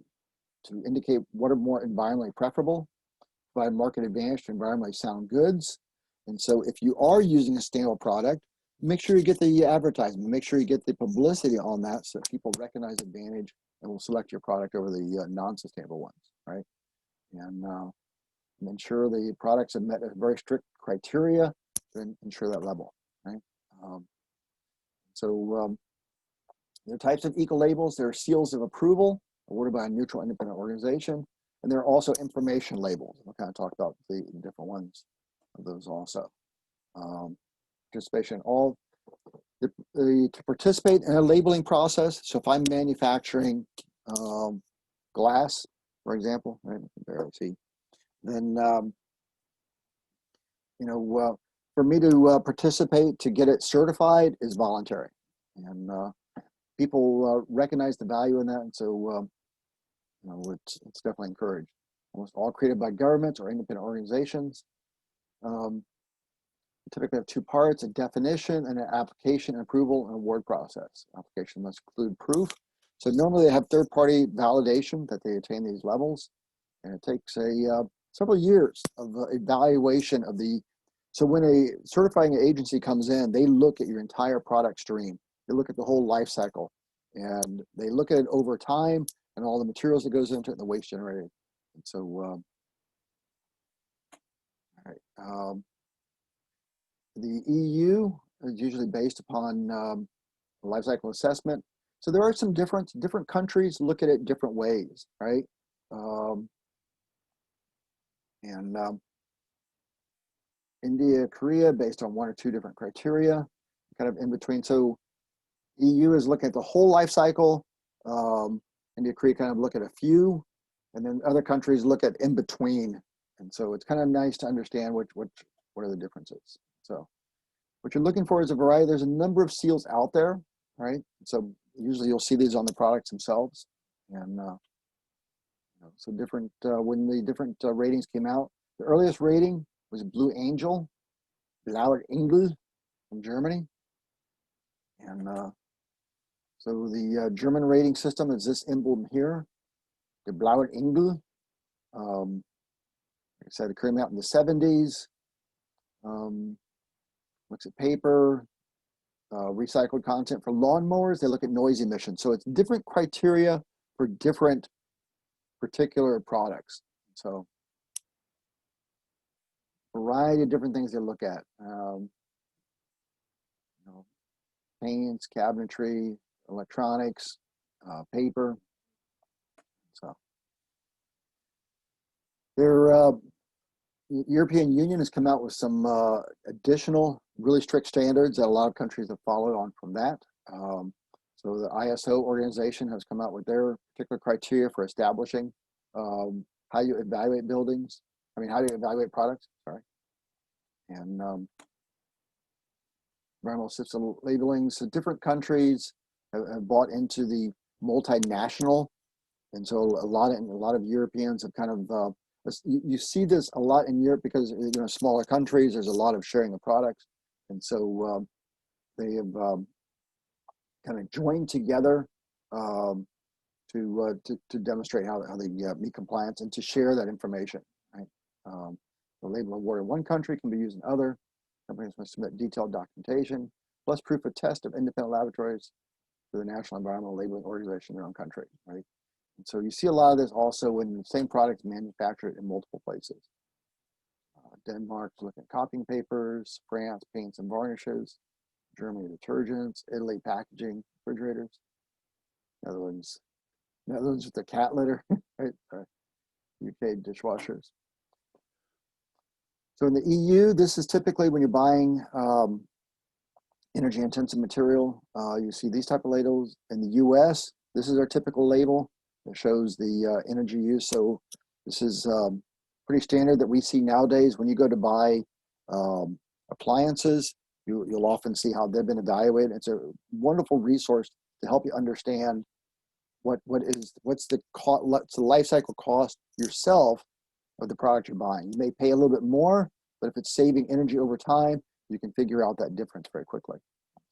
to indicate what are more environmentally preferable, provide market advantage to environmentally sound goods. And so if you are using a sustainable product, make sure you get the advertisement, make sure you get the publicity on that so that people recognize advantage and will select your product over the non-sustainable ones, right? And ensure the products have met a very strict criteria to ensure that level, right? There are types of eco-labels. There are seals of approval awarded by a neutral independent organization. And there are also information labels. We'll kind of talk about the different ones of those also. Participation, to participate in a labeling process. So if I'm manufacturing glass, for example, right, you can barely see, then, you know, for me to participate to get it certified is voluntary. And people recognize the value in that. And so, you know, it's definitely encouraged. Almost all created by governments or independent organizations. Typically have two parts, a definition and an application, approval, and award process. Application must include proof. So normally they have third-party validation that they attain these levels. And it takes several years of evaluation of the, so when a certifying agency comes in, they look at your entire product stream. They look at the whole life cycle. And they look at it over time and all the materials that goes into it and the waste generated. And so, all right. The EU is usually based upon life cycle assessment. So there are some different countries look at it different ways, right? India, Korea, based on one or two different criteria, kind of in between. So EU is looking at the whole life cycle. India, Korea kind of look at a few, and then other countries look at in between. And so it's kind of nice to understand what are the differences. So what you're looking for is a variety. There's a number of seals out there, right? So usually you'll see these on the products themselves. And so different, when the different ratings came out, the earliest rating was Blue Angel, Blauer Engel from Germany. And so the German rating system is this emblem here, the Blauer Engel. Like I said, it came out in the 70s. Looks at paper, recycled content for lawnmowers. They look at noise emissions. So it's different criteria for different particular products. So a variety of different things they look at. You know, paints, cabinetry, electronics, paper. So the European Union has come out with some additional really strict standards that a lot of countries have followed on from that. So the ISO organization has come out with their particular criteria for establishing how you evaluate buildings. I mean, how do you evaluate products? Sorry. and environmental system labeling. So different countries have bought into the multinational, and so a lot of Europeans have kind of you see this a lot in Europe because, you know, smaller countries, there's a lot of sharing of products, and so they have kind of joined together to demonstrate how they meet compliance and to share that information. Right, the label awarded in one country can be used in other. Companies must submit detailed documentation plus proof of test of independent laboratories to the National Environmental Labeling Organization in their own country. Right. And so you see a lot of this also when the same product is manufactured in multiple places. Denmark's looking at copying papers, France, paints and varnishes, Germany, detergents, Italy, packaging, refrigerators, Netherlands with the cat litter, right? UK, dishwashers. So in the EU, this is typically when you're buying energy intensive material, you see these type of labels. In the US, this is our typical label. It shows the energy use. So this is pretty standard that we see nowadays. When you go to buy appliances, you'll often see how they've been evaluated. It's a wonderful resource to help you understand what's the life cycle cost yourself of the product you're buying. You may pay a little bit more, but if it's saving energy over time, you can figure out that difference very quickly.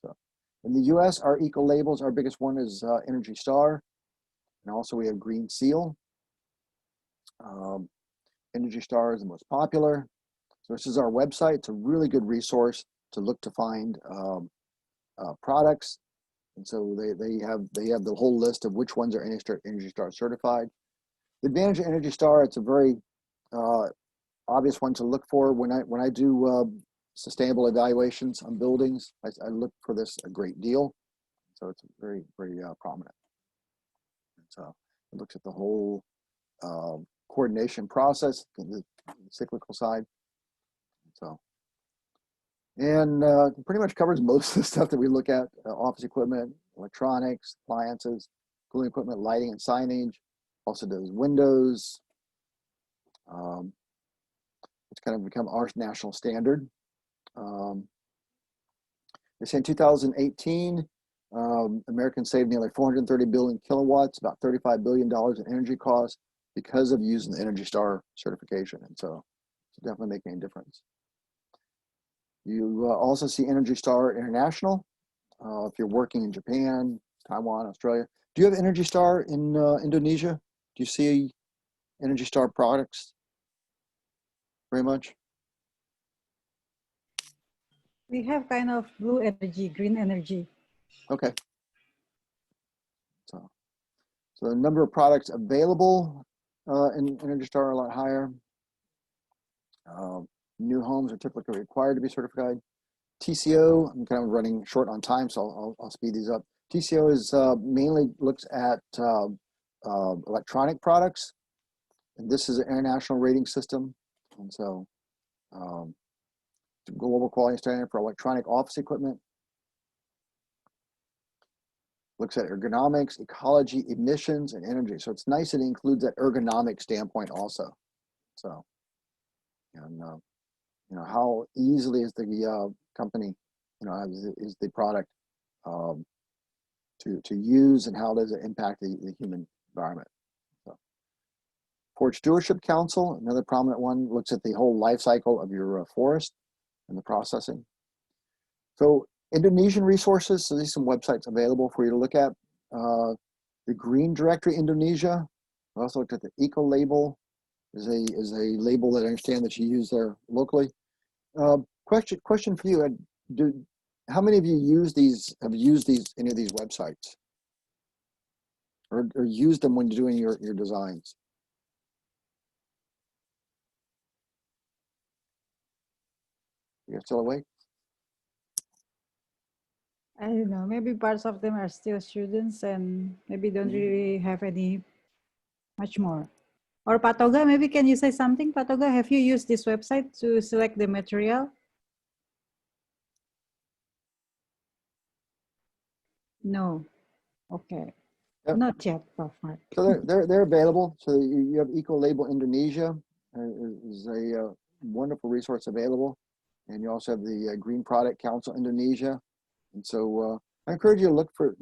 So in the US, our eco labels, our biggest one is Energy Star. And also we have Green Seal. Energy Star is the most popular. So this is our website. It's a really good resource to look to find products. And so they have the whole list of which ones are Energy Star certified. The advantage of Energy Star, it's a very obvious one to look for. When I do sustainable evaluations on buildings, I look for this a great deal. So it's very, very prominent. And so it looks at the whole coordination process, the cyclical side. So, and pretty much covers most of the stuff that we look at: office equipment, electronics, appliances, cooling equipment, lighting and signage. Also does windows. It's kind of become our national standard. They say in 2018, Americans saved nearly 430 billion kilowatts, about $35 billion in energy costs because of using the Energy Star certification. And so it's definitely making a difference. You also see Energy Star International. If you're working in Japan, Taiwan, Australia. Do you have Energy Star in Indonesia? Do you see Energy Star products very much? We have kind of blue energy, green energy. Okay. So the number of products available in Energy Star are a lot higher. New homes are typically required to be certified. TCO, I'm kind of running short on time, so I'll speed these up. TCO is mainly looks at electronic products, and this is an international rating system, and so global quality standard for electronic office equipment. Looks at ergonomics, ecology, emissions, and energy. So it's nice that it includes that ergonomic standpoint also. So, and you know, how easily is the company, you know, is the product to use, and how does it impact the human environment? So, Forest Stewardship Council, another prominent one, looks at the whole life cycle of your forest and the processing. So Indonesian resources, so these are some websites available for you to look at. The Green Directory Indonesia. I also looked at the Eco Label, is a label that I understand that you use there locally. Question for you: how many of you have used any of these websites, or used them when you're doing your designs? You're still awake? I don't know, maybe parts of them are still students and maybe don't really have any much more. Or Patoga, maybe can you say something? Patoga, have you used this website to select the material? No. Okay. Yep. Not yet, Mark. So they're available. So you have Eco Label Indonesia is a wonderful resource available, and you also have the Green Product Council Indonesia. And so I encourage you to look for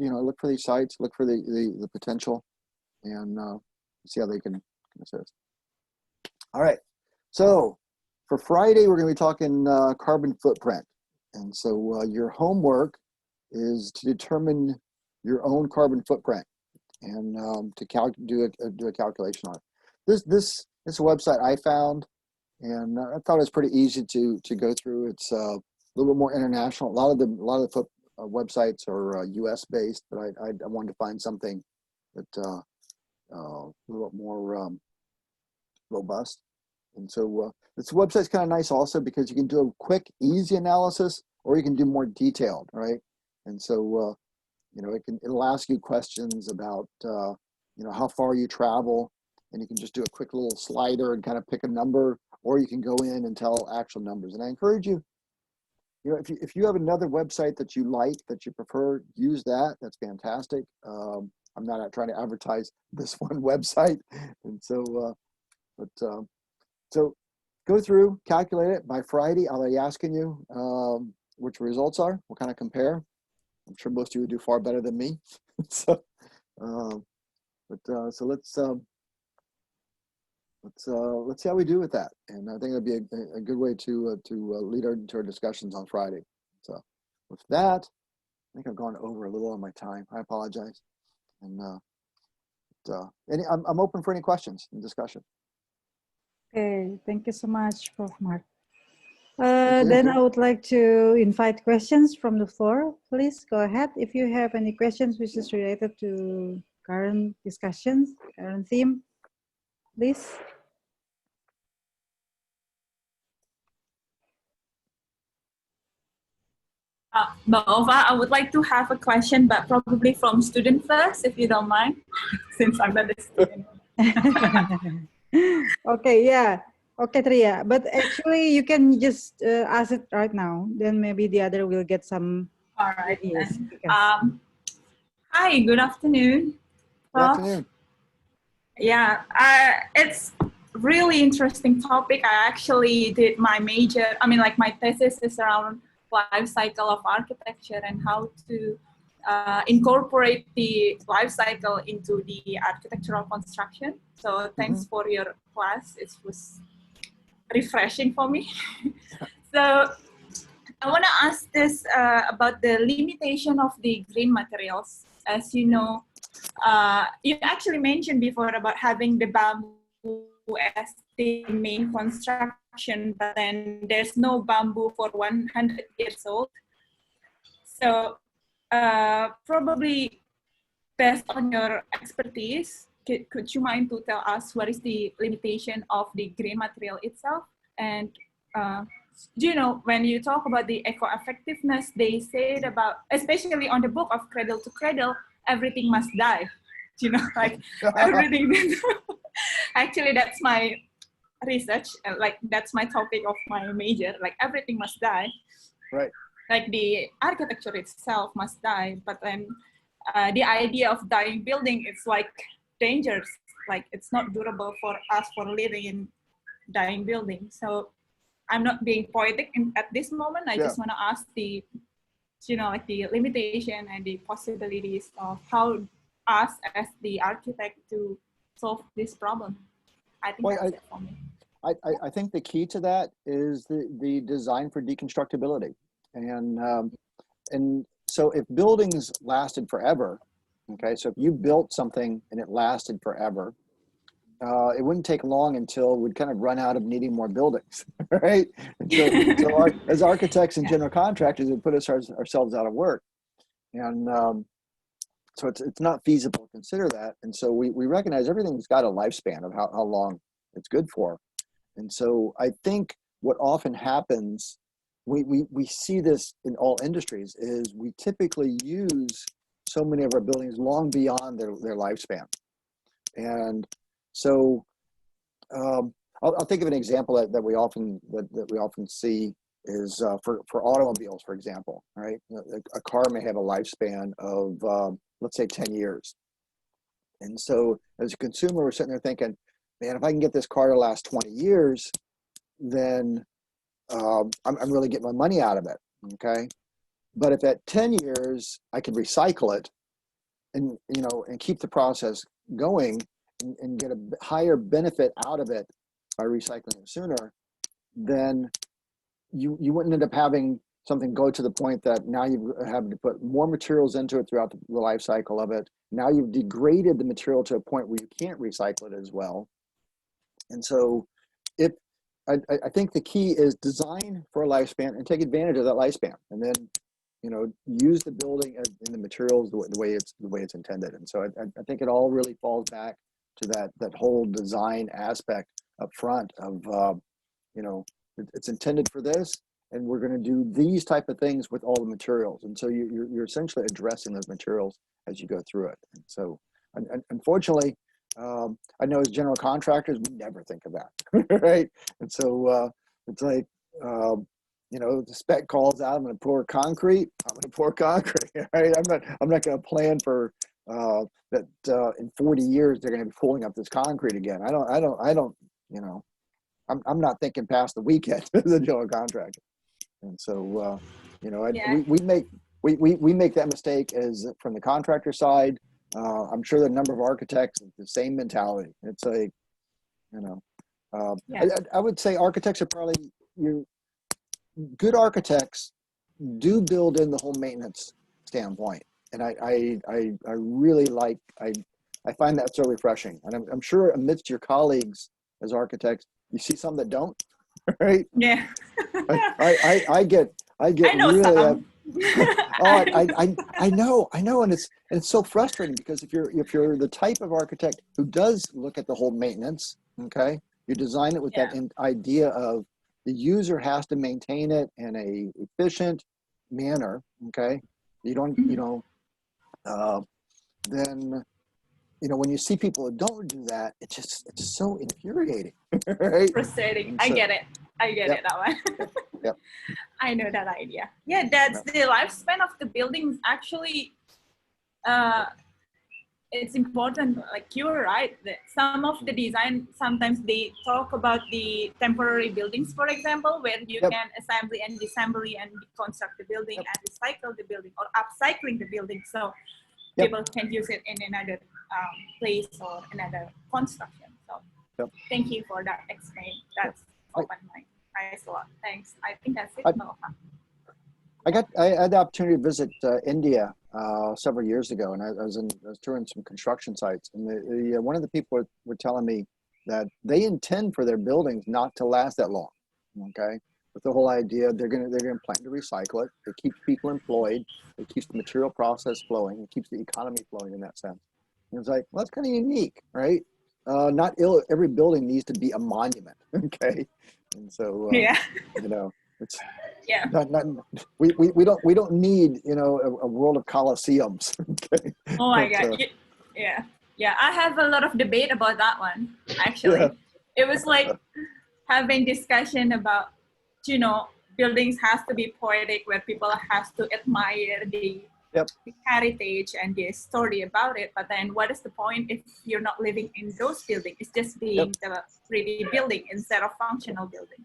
these sites, look for the potential, and see how they can assist. All right. So for Friday, we're going to be talking carbon footprint. And so your homework is to determine your own carbon footprint and to do a calculation on it. This website I found, and I thought it was pretty easy to go through. It's a little bit more international. A lot of the websites are U.S. based, but I wanted to find something that a little bit more robust. And so this website's kind of nice also because you can do a quick, easy analysis, or you can do more detailed, right? And so it'll ask you questions about how far you travel, and you can just do a quick little slider and kind of pick a number, or you can go in and tell actual numbers. And I encourage you, if you have another website that you like, that you prefer, use that. That's fantastic. I'm not trying to advertise this one website, and so so go through, calculate it. By Friday, I'll be asking you which results are. We'll kind of compare. I'm sure most of you would do far better than me. So let's see how we do with that. And I think it'll be a good way to lead into our discussions on Friday. So with that, I think I've gone over a little on my time. I apologize. And I'm open for any questions and discussion. Okay, thank you so much, Prof. Mark. Then I would like to invite questions from the floor. Please go ahead. If you have any questions which is related to current discussions, current theme, please. Mbak Ova, I would like to have a question, but probably from student first, if you don't mind, since I'm not a student. Okay, yeah. Okay, Tria. But actually, you can just ask it right now. Then maybe the other will get some. All right. Hi, good afternoon. Good afternoon. Yeah, it's really interesting topic. I actually did my major. My thesis is around life cycle of architecture and how to incorporate the life cycle into the architectural construction. So thanks for your class. It was refreshing for me. So I want to ask this about the limitation of the green materials. As you know, you actually mentioned before about having the bamboo as the main construction, but then there's no bamboo for 100 years old. So probably based on your expertise, could you mind to tell us what is the limitation of the green material itself? And when you talk about the eco-effectiveness, they said about, especially on the book of Cradle to Cradle, everything must die. Everything. Actually, that's my research. That's my topic of my major. Everything must die. Right. The architecture itself must die, but then the idea of dying building, it's dangerous. It's not durable for us for living in dying building. So I'm not being poetic at this moment. I just want to ask the limitation and the possibilities of how us as the architect to solve this problem. I think that's it for me. I think the key to that is the design for deconstructibility. And so if buildings lasted forever, okay, so if you built something and it lasted forever, it wouldn't take long until we'd kind of run out of needing more buildings, right? And so as architects and general contractors, we put ourselves out of work. And so it's not feasible to consider that. And so we recognize everything's got a lifespan of how long it's good for. And so I think what often happens, we see this in all industries, is we typically use so many of our buildings long beyond their lifespan. And so I'll think of an example that we often see is for automobiles, for example, right? A car may have a lifespan of let's say 10 years. And so as a consumer, we're sitting there thinking, man, if I can get this car to last 20 years, then I'm really getting my money out of it. Okay. But if at 10 years I could recycle it and, you know, and keep the process going and get a higher benefit out of it by recycling it sooner, then you wouldn't end up having something go to the point that now you have to put more materials into it throughout the life cycle of it. Now you've degraded the material to a point where you can't recycle it as well. And so I think the key is design for a lifespan and take advantage of that lifespan, and then, you know, use the building and the materials the way it's intended. And so I think it all really falls back to that whole design aspect up front of, you know, it's intended for this, and we're going to do these type of things with all the materials. And so you're essentially addressing those materials as you go through it. And so unfortunately, I know as general contractors, we never think of that, right? And so it's like, you know, the spec calls out, I'm going to pour concrete. I'm going to pour concrete, right? I'm not going to plan for that in 40 years they're going to be pulling up this concrete again. I don't. You know, I'm not thinking past the weekend as a general contractor. And so, you know, we make that mistake as from the contractor side. I'm sure the number of architects have the same mentality. It's like, you know, I would say architects are probably good architects do build in the whole maintenance standpoint. And I really like, I find that so refreshing. And I'm sure amidst your colleagues as architects, you see some that don't, right? Yeah. I get I know really some. I know, and it's so frustrating because if you're the type of architect who does look at the whole maintenance, okay, you design it with that idea of the user has to maintain it in a efficient manner, okay. You don't, you know, then, you know, when you see people who don't do that, it's so infuriating, right? Frustrating. So, I get it. That one. Yep. I know that idea. Yeah, that's the lifespan of the buildings. Actually, it's important. Like you're right. That some of the design, sometimes they talk about the temporary buildings, for example, where you can assembly and disassembly and construct the building and recycle the building or upcycling the building. So people can use it in another place or another construction. So thank you for that explain. That's opened my eyes a lot. Thanks. I think that's it. I had the opportunity to visit India several years ago, and I was touring some construction sites, and one of the people were telling me that they intend for their buildings not to last that long. Okay, with the whole idea they're gonna plan to recycle it. It keeps people employed. It keeps the material process flowing. It keeps the economy flowing in that sense. And it's like, well, that's kind of unique, right? Not every building needs to be a monument. Okay, and so you know, it's not we don't need, you know, a world of coliseums. Okay. Oh my God. Yeah. I have a lot of debate about that one. Actually, it was like having discussion about, you know, buildings has to be poetic where people have to admire the heritage and the story about it. But then what is the point if you're not living in those buildings? It's just being the pretty building instead of functional building.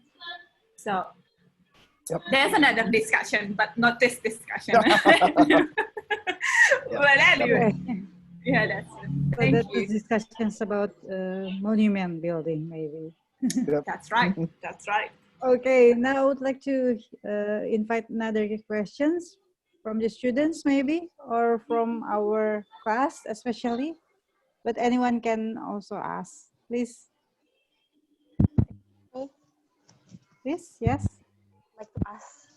So there's another discussion, but not this discussion. But anyway, that's it. Thank you. Discussions about monument building, maybe. That's right. That's right. Okay, now I would like to invite another questions from the students, maybe, or from our class, especially. But anyone can also ask, please. Me? Please, yes. Like to ask.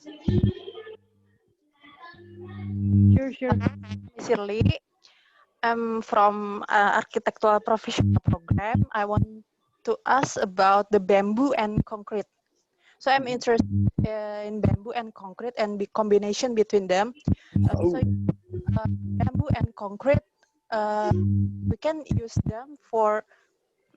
Sure. Shirley, I'm from Architectural Professional Program. I want to ask about the bamboo and concrete. So I'm interested in bamboo and concrete and the combination between them. So bamboo and concrete, we can use them for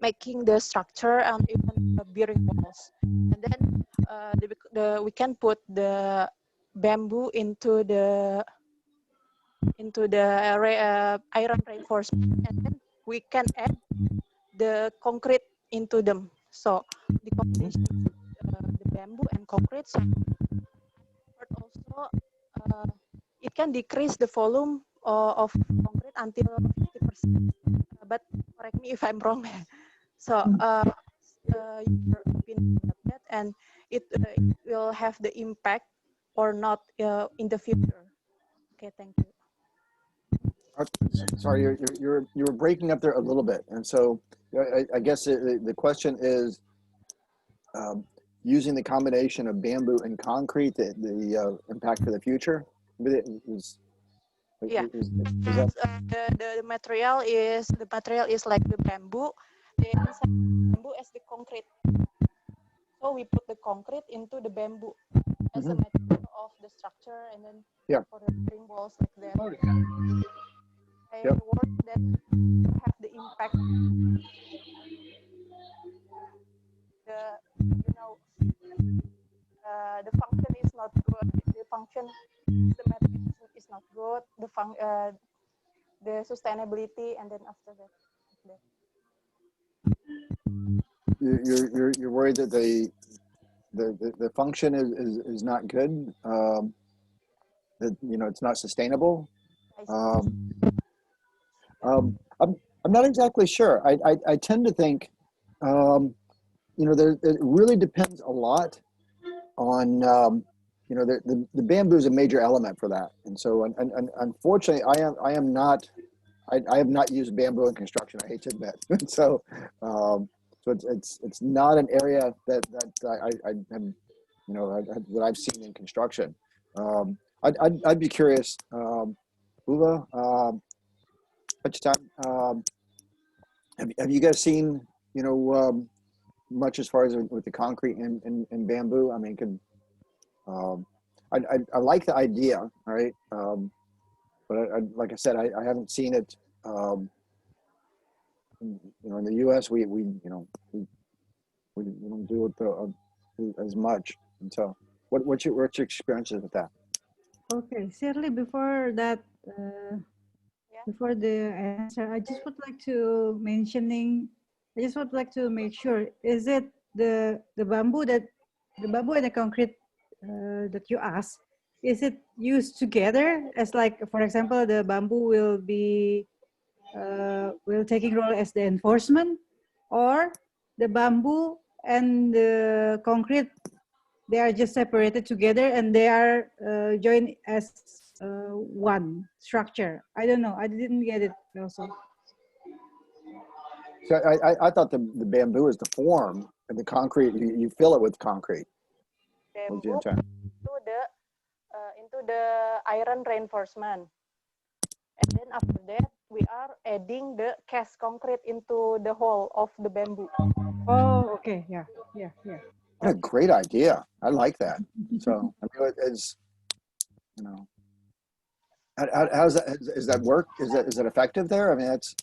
making the structure and even building walls. And then we can put the bamboo into the iron reinforcement, and then we can add the concrete into them. So the combination of the bamboo and concrete. So, but also it can decrease the volume of concrete until 50%. But correct me if I'm wrong. So, your opinion about that, and it will have the impact or not in the future. Okay, thank you. Sorry, you're breaking up there a little bit, and so I guess the question is, using the combination of bamboo and concrete, the impact for the future. Yeah, is that... the material is like the bamboo. The inside bamboo as the concrete. So we put the concrete into the bamboo as a material of the structure, and then for the ring walls like that. I work that have the impact. The function is not good. The function, the material is not good. The sustainability, and then after that. You're worried that the function is not good. That it's not sustainable. I'm not exactly sure. I tend to think, it really depends a lot on, the bamboo is a major element for that. And so, unfortunately, I have not used bamboo in construction. I hate to admit. So it's not an area that that I've seen in construction. I'd be curious, Uwe, have you guys seen much as far as with the concrete and bamboo? I mean, I like the idea, all right, but like I said, I haven't seen it. In the U.S., we don't do it as much. And so, what's your experiences with that? Okay, Shirley, before that, before the answer, I just would like to make sure, is it the bamboo and the concrete that you asked, is it used together as, like, for example, the bamboo will taking role as the enforcement, or the bamboo and the concrete, they are just separated together and they are joined as one structure? I don't know. I didn't get it also. So I thought the bamboo is the form, and the concrete, you fill it with concrete. Bamboo into the iron reinforcement, and then after that we are adding the cast concrete into the hole of the bamboo. Oh, okay, yeah. What a great idea! I like that. So it's how's that? Is that work? Is that effective there? I mean, that's.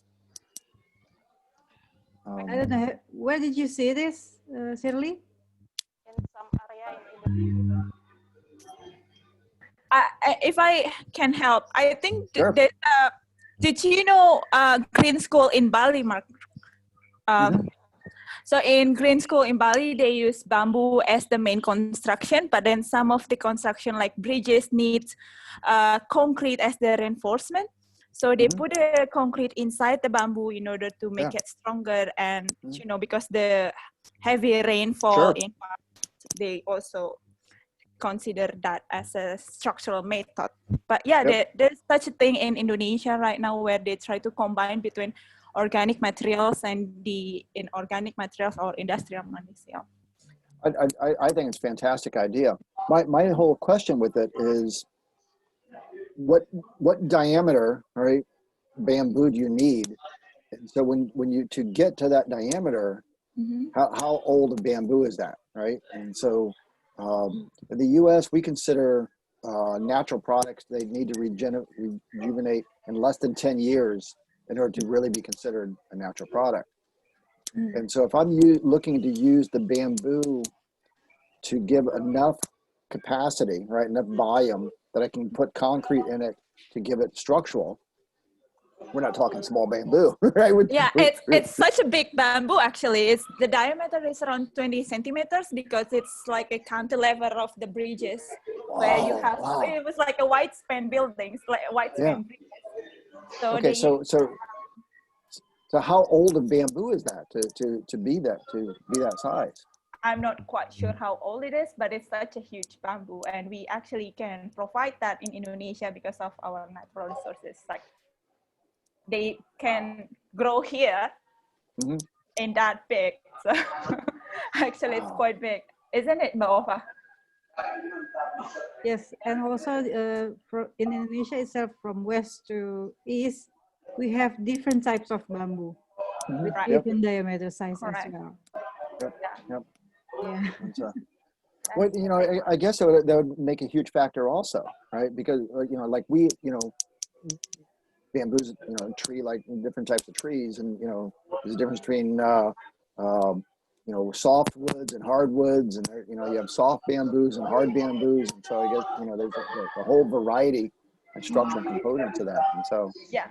I don't know. Where did you see this, Shirley? In some area in If I can help, I think Sure. did you know Green School in Bali, Mark? So in Green School in Bali, they use bamboo as the main construction, but then some of the construction like bridges needs concrete as the reinforcement. So they put the concrete inside the bamboo in order to make it stronger, and because the heavy rainfall in part, they also consider that as a structural method. But there's such a thing in Indonesia right now where they try to combine between organic materials and the inorganic materials or industrial materials. I think it's a fantastic idea. My whole question with it is, what diameter, right, bamboo do you need? And so when you to get to that diameter, how old of bamboo is that, right? And so in the U.S., we consider natural products, they need to rejuvenate in less than 10 years in order to really be considered a natural product. And so if I'm looking to use the bamboo to give enough capacity, right, enough volume that I can put concrete in it to give it structural, we're not talking small bamboo, right? Yeah, it's such a big bamboo actually. It's the diameter is around 20 centimeters because it's like a cantilever of the bridges where you Wow, have, wow. it was like a white span buildings, like a white span bridges. So Okay, they so how old of bamboo is that to be that size? I'm not quite sure how old it is, but it's such a huge bamboo, and we actually can provide that in Indonesia because of our natural resources. Like they can grow here in that big. So actually, it's quite big, isn't it, Mbak Ova? Yes, and also in Indonesia itself, from west to east, we have different types of bamboo with Right. different diameter size as Correct. well. Yep. Yeah. Well, you know, I guess that would make a huge factor also, right? Because you know, like we, you know, bamboo's, you know, tree, like different types of trees, and you know, there's a difference between you know, softwoods and hardwoods, and you know, you have soft bamboos and hard bamboos, and so I guess, you know, there's a whole variety and structural component to that, and so Yeah.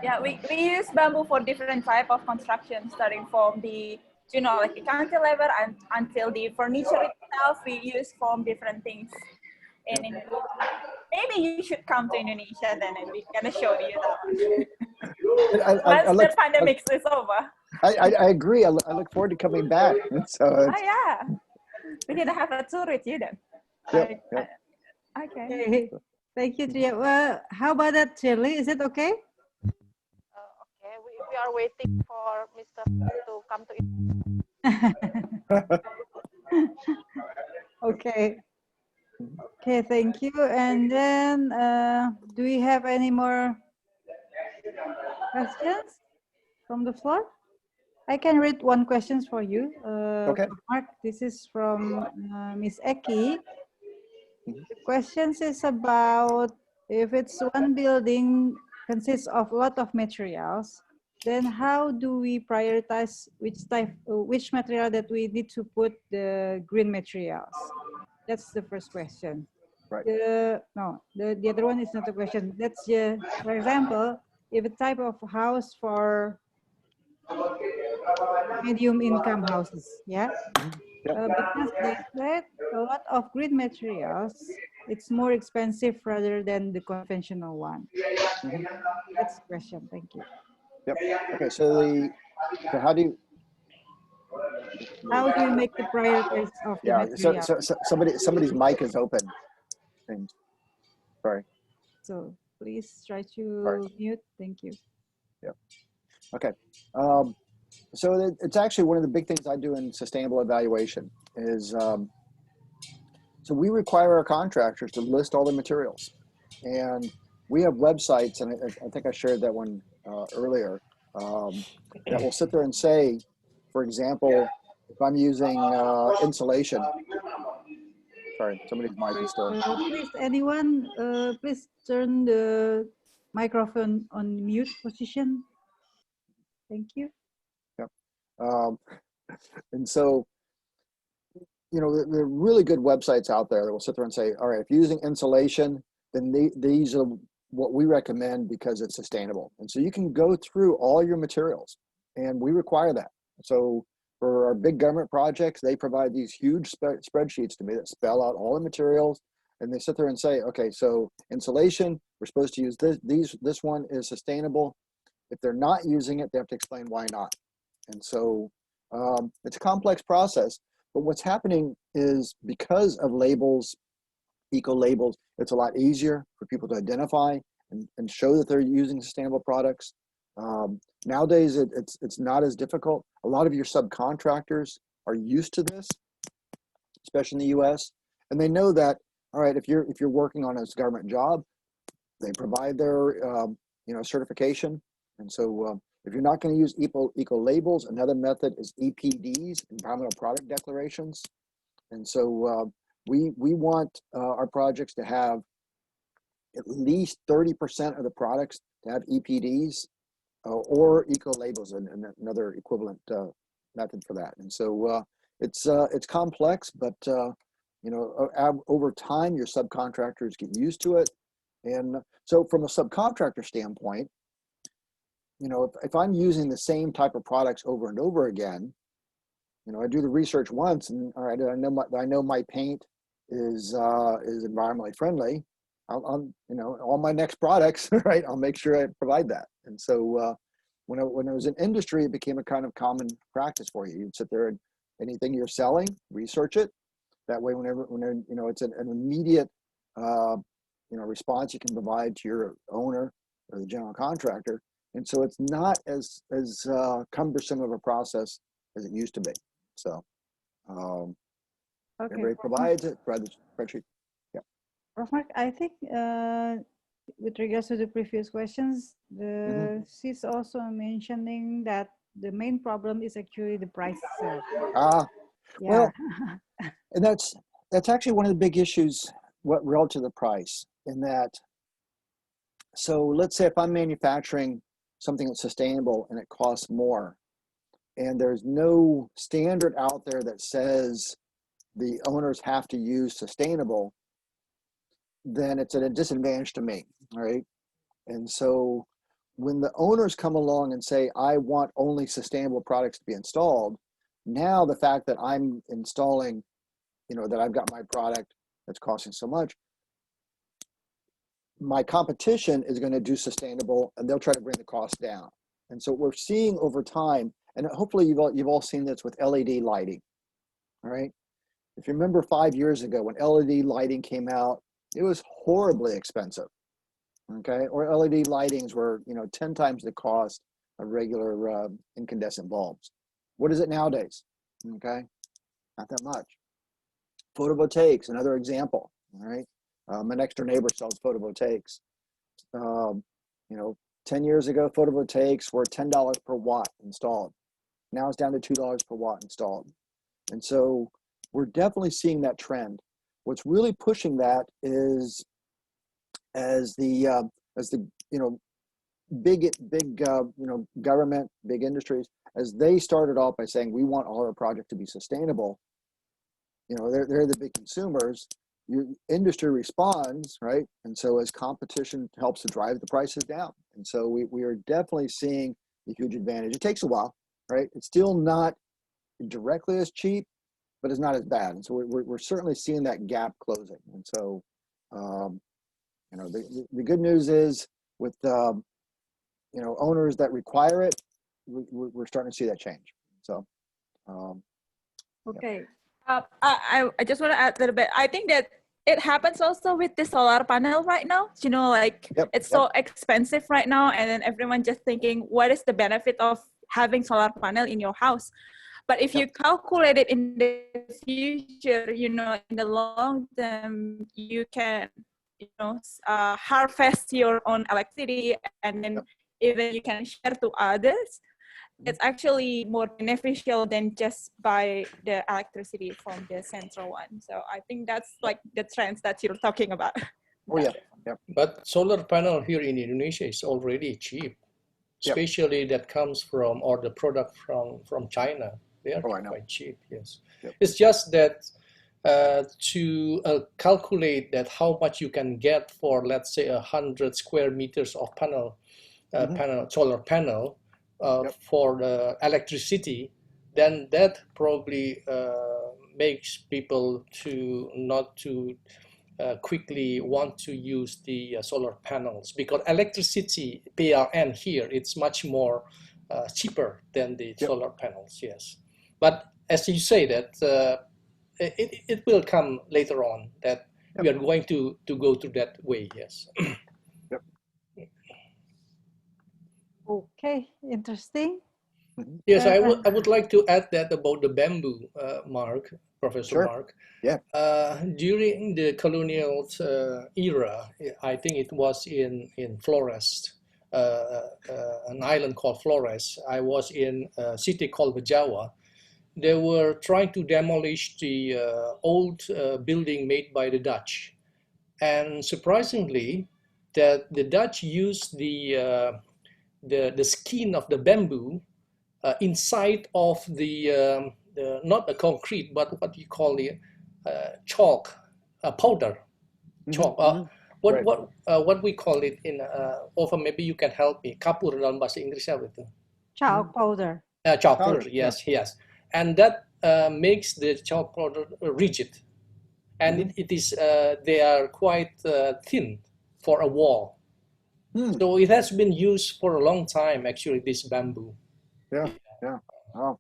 Yeah, we use bamboo for different type of construction, starting from the, you know, like the cantilever and until the furniture itself, we use from different things in Indonesia. Maybe you should come to Indonesia then, and we're gonna show you that. Once the pandemic is over. I agree. I look forward to coming back. So Oh yeah, we need to have a tour with you then. Yep. Okay. Thank you, Tria. Well, how about that, Shirley? Is it okay? Okay, we are waiting for Mr. to come to Okay. Okay, thank you. And then, do we have any more questions from the floor? I can read one question for you, Mark. This is from Miss Eki. The question is about if it's one building consists of a lot of materials, then how do we prioritize which material that we need to put the green materials? That's the first question. Right. The other one is not a question. That's for example, if a type of house for medium income houses, yeah. Because they said a lot of green materials, it's more expensive rather than the conventional one. That's the question. Thank you. Yep. Okay. So how do you make the priorities of the material? So somebody's mic is open. Sorry. So please try to mute. Thank you. Yep. Okay. So it's actually one of the big things I do in sustainable evaluation is, so we require our contractors to list all the materials, and we have websites, and I think I shared that one earlier, that will sit there and say, for example, if I'm using insulation. Sorry, somebody's mic is still. Please, anyone, please turn the microphone on mute position. Thank you. Yep. And so, you know, there are really good websites out there that will sit there and say, all right, if you're using insulation, then these are what we recommend because it's sustainable. And so you can go through all your materials, and we require that. So for our big government projects, they provide these huge spreadsheets to me that spell out all the materials, and they sit there and say, okay, so insulation, we're supposed to use this one is sustainable. If they're not using it, they have to explain why not. And so it's a complex process, but what's happening is because of labels, eco labels, it's a lot easier for people to identify and show that they're using sustainable products. Nowadays, it's not as difficult. A lot of your subcontractors are used to this, especially in the U.S., and they know that, all right, if you're working on a government job, they provide their you know, certification. And so if you're not going to use eco labels, another method is EPDs, environmental product declarations. And so we want our projects to have at least 30% of the products to have EPDs or eco labels, and another equivalent method for that. And so it's complex, but you know, over time, your subcontractors get used to it. And so from a subcontractor standpoint, if I'm using the same type of products over and over again, I do the research once, and all right, I know my paint is environmentally friendly. All my next products, right? I'll make sure I provide that. And so when it was in industry, it became a kind of common practice for you. You'd sit there and anything you're selling, research it. That way, whenever it's an immediate response you can provide to your owner or the general contractor. And so it's not as cumbersome of a process as it used to be. So everybody provides it, provide the spreadsheet. Yeah. Prof. Mark, I think with regards to the previous questions, she's also mentioning that the main problem is actually the price itself. Well, and that's actually one of the big issues relative to the price, in that, so let's say if I'm manufacturing something that's sustainable and it costs more, and there's no standard out there that says the owners have to use sustainable, then it's at a disadvantage to me, right? And so when the owners come along and say, I want only sustainable products to be installed, now the fact that I'm installing, that I've got my product that's costing so much, my competition is going to do sustainable, and they'll try to bring the cost down. And so we're seeing over time, and hopefully you've all seen this with LED lighting, all right? If you remember 5 years ago when LED lighting came out, it was horribly expensive, okay? Or LED lightings were, 10 times the cost of regular incandescent bulbs. What is it nowadays? Okay, not that much. Photovoltaics, another example, all right? My next door neighbor sells photovoltaics. 10 years ago, photovoltaics were $10 per watt installed. Now it's down to $2 per watt installed. And so we're definitely seeing that trend. What's really pushing that is as the big government, big industries, as they started off by saying, we want all our projects to be sustainable, they're the big consumers. Your industry responds, right? And so as competition helps to drive the prices down. And so we are definitely seeing a huge advantage. It takes a while, right? It's still not directly as cheap, but it's not as bad. And so we're certainly seeing that gap closing. And so, the good news is with, owners that require it, we're starting to see that change. So, okay. I just want to add a little bit. I think that it happens also with the solar panel right now. It's so expensive right now, and then everyone just thinking, what is the benefit of having solar panel in your house? But if you calculate it in the future, in the long term, you can, harvest your own electricity, and then even you can share to others. It's actually more beneficial than just buy the electricity from the central one. So I think that's like the trends that you're talking about. Oh yeah. But solar panel here in Indonesia is already cheap, especially that comes from, or the product from China. They are quite cheap, yes. It's just that to calculate that how much you can get for, let's say, 100 square meters of solar panel, for the electricity, then that probably makes people to not to quickly want to use the solar panels, because electricity PLN here, it's much more cheaper than the solar panels, yes. But as you say that it will come later on that we are going to go through that way, yes. Okay, interesting. Yes, I would like to add that about the bamboo, Mark, Professor Mark. Yeah. During the colonial era, I think it was in Flores, an island called Flores. I was in a city called Bajawa. They were trying to demolish the old building made by the Dutch. And surprisingly, that the Dutch used the skin of the bamboo inside of the not the concrete, but what you call it, chalk, powder, chalk, what we call it in over, maybe you can help me. Kapur dalam bahasa Inggris apa itu? Chalk powder. Chalk powder, yes, yes. And that makes the chalk powder rigid. And it is, they are quite thin for a wall. So it has been used for a long time, actually, this bamboo. Yeah. Oh.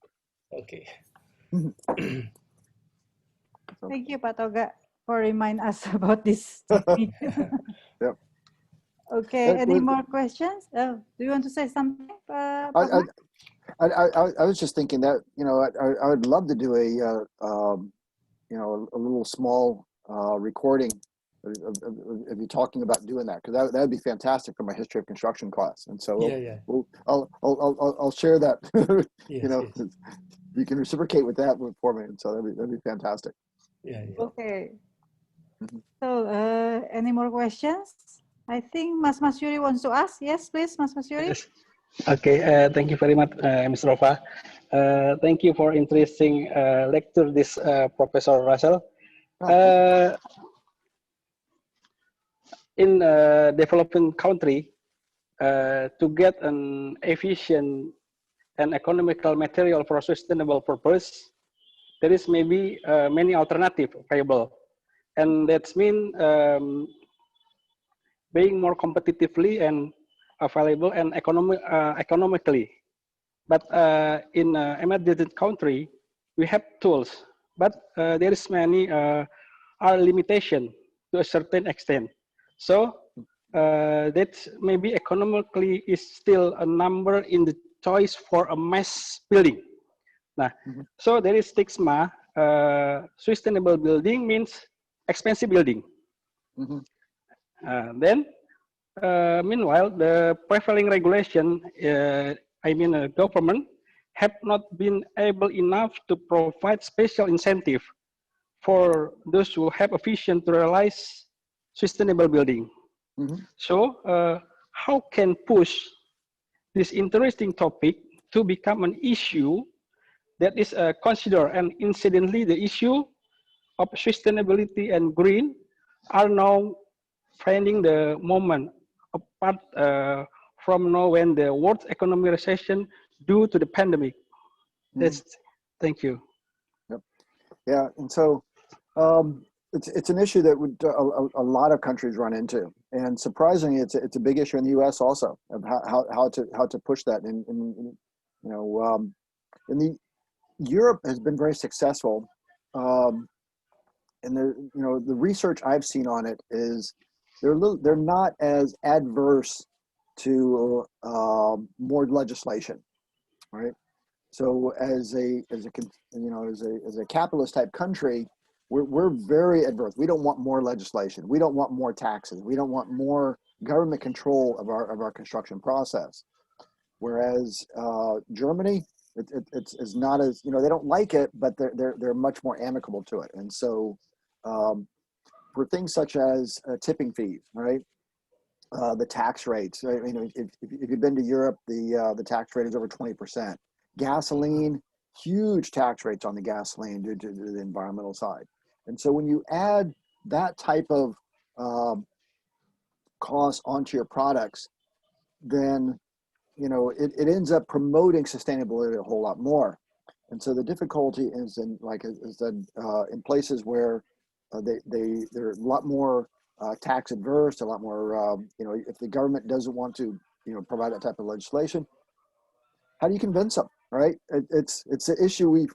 Okay. Thank you, Pak Toga, for remind us about this technique. Yep. Okay, any more questions? Do you want to say something? I was just thinking that, you know, I would love to do a you know, a little small recording of you talking about doing that, because that would be fantastic for my history of construction class. And so I'll share that. Yes, you know, yes. you can reciprocate with that for me, and so that'd be fantastic. Yeah. Okay. So any more questions? I think Mas Yuri wants to ask. Yes, please, Mas Yuri. Yes. Okay, thank you very much, Ms. Rova. Thank you for interesting lecture, this Professor Russell. In developing country, to get an efficient and economical material for sustainable purpose, there is maybe many alternative available, and that's mean being more competitively and available and economically. But in emerging country, we have tools, but there is many are limitation to a certain extent. So that maybe economically is still a number in the choice for a mass building. Nah, so there is stigma. Sustainable building means expensive building. Then, meanwhile, the prevailing regulation, government, have not been able enough to provide special incentive for those who have a vision to realize sustainable building. So, how can push this interesting topic to become an issue that is considered, and incidentally, the issue of sustainability and green are now finding the moment apart from now when the world economic recession due to the pandemic. That's, thank you. Yep. Yeah, and so it's an issue that would a lot of countries run into, and surprisingly, it's a big issue in the U.S. also of how to push that. And you know, in the Europe has been very successful, and the research I've seen on it is they're not as adverse to more legislation, right? So as a capitalist type country, we're very adverse. We don't want more legislation. We don't want more taxes. We don't want more government control of our construction process. Whereas Germany, it's not as, you know, they don't like it, but they're much more amicable to it. And so for things such as tipping fees, right? The tax rates. I mean, if you've been to Europe, the tax rate is over 20%. Gasoline, huge tax rates on the gasoline due to the environmental side. And so when you add that type of cost onto your products, then it ends up promoting sustainability a whole lot more. And so the difficulty is in places where they're a lot more tax adverse, a lot more if the government doesn't want to provide that type of legislation, how do you convince them, right? It's the issue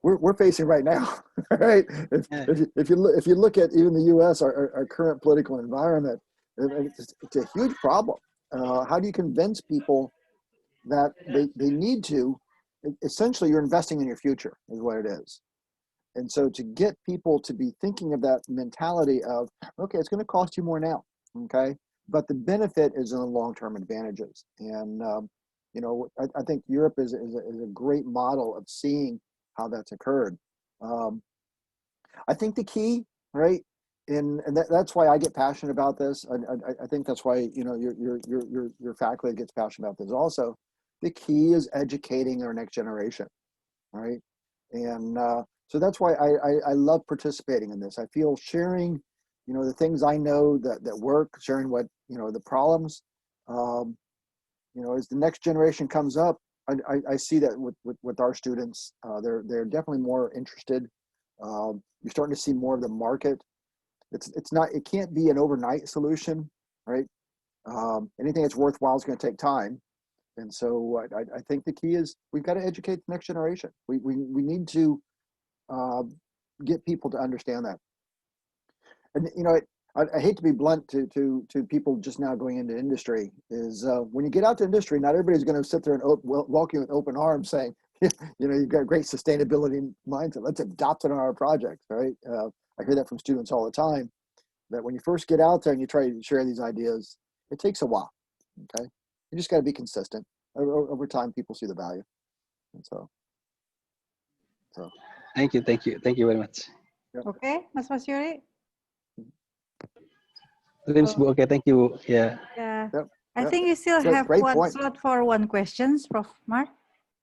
we're facing right now, right? If you look at even the U.S., our current political environment, it's a huge problem. How do you convince people that they need to? Essentially, you're investing in your future, is what it is. And so to get people to be thinking of that mentality of, okay, it's going to cost you more now, okay, but the benefit is in the long-term advantages. And I think Europe is a great model of seeing how that's occurred. I think the key, right, and that's why I get passionate about this. I think that's why your faculty gets passionate about this also. The key is educating our next generation, right? And so that's why I love participating in this. I feel sharing you know, the things I know that work, sharing what, you know, the problems, you know, as the next generation comes up, I see that with our students, they're definitely more interested. You're starting to see more of the market. It can't be an overnight solution, right? Anything that's worthwhile is going to take time. And so I think the key is we've got to educate the next generation. We need to get people to understand that. And, you know, I hate to be blunt to people just now going into industry is when you get out to industry, not everybody's going to sit there and welcome you with open arms saying, you know, you've got a great sustainability mindset. Let's adopt it on our projects, right? I hear that from students all the time, that when you first get out there and you try to share these ideas, it takes a while, okay? You just got to be consistent. Over time, people see the value. And so. Thank you very much. Yep. Okay, Mas Yuri. Okay, thank you. Yeah. Yeah. Yep. I think you still So, have great one point. slot for one questions, Prof. Mark,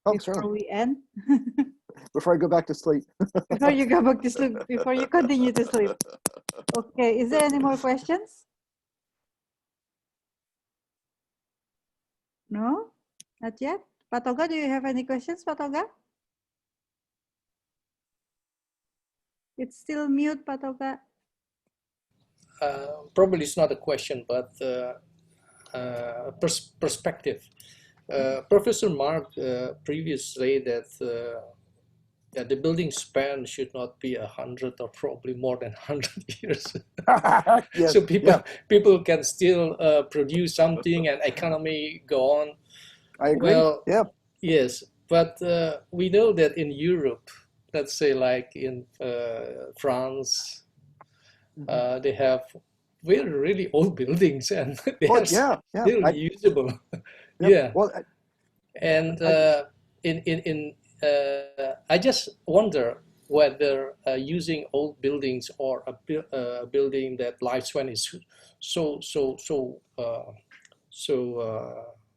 Oh, before sure. we end. Before I go back to sleep. Before you go back to sleep, before you continue to sleep. Okay, is there any more questions? No, not yet. Patoga, do you have any questions, Patoga? It's still mute, Patoga. Probably it's not a question, but perspective. Professor Mark previously that that the building span should not be 100 or probably more than 100 years. Yes, So people yeah. people can still produce something and economy go on. I agree. Well, yeah. yes, but we know that in Europe, let's say like in France, they have really old buildings and they are still usable. Yeah. Well, and I just wonder whether using old buildings or a building that lifespan is so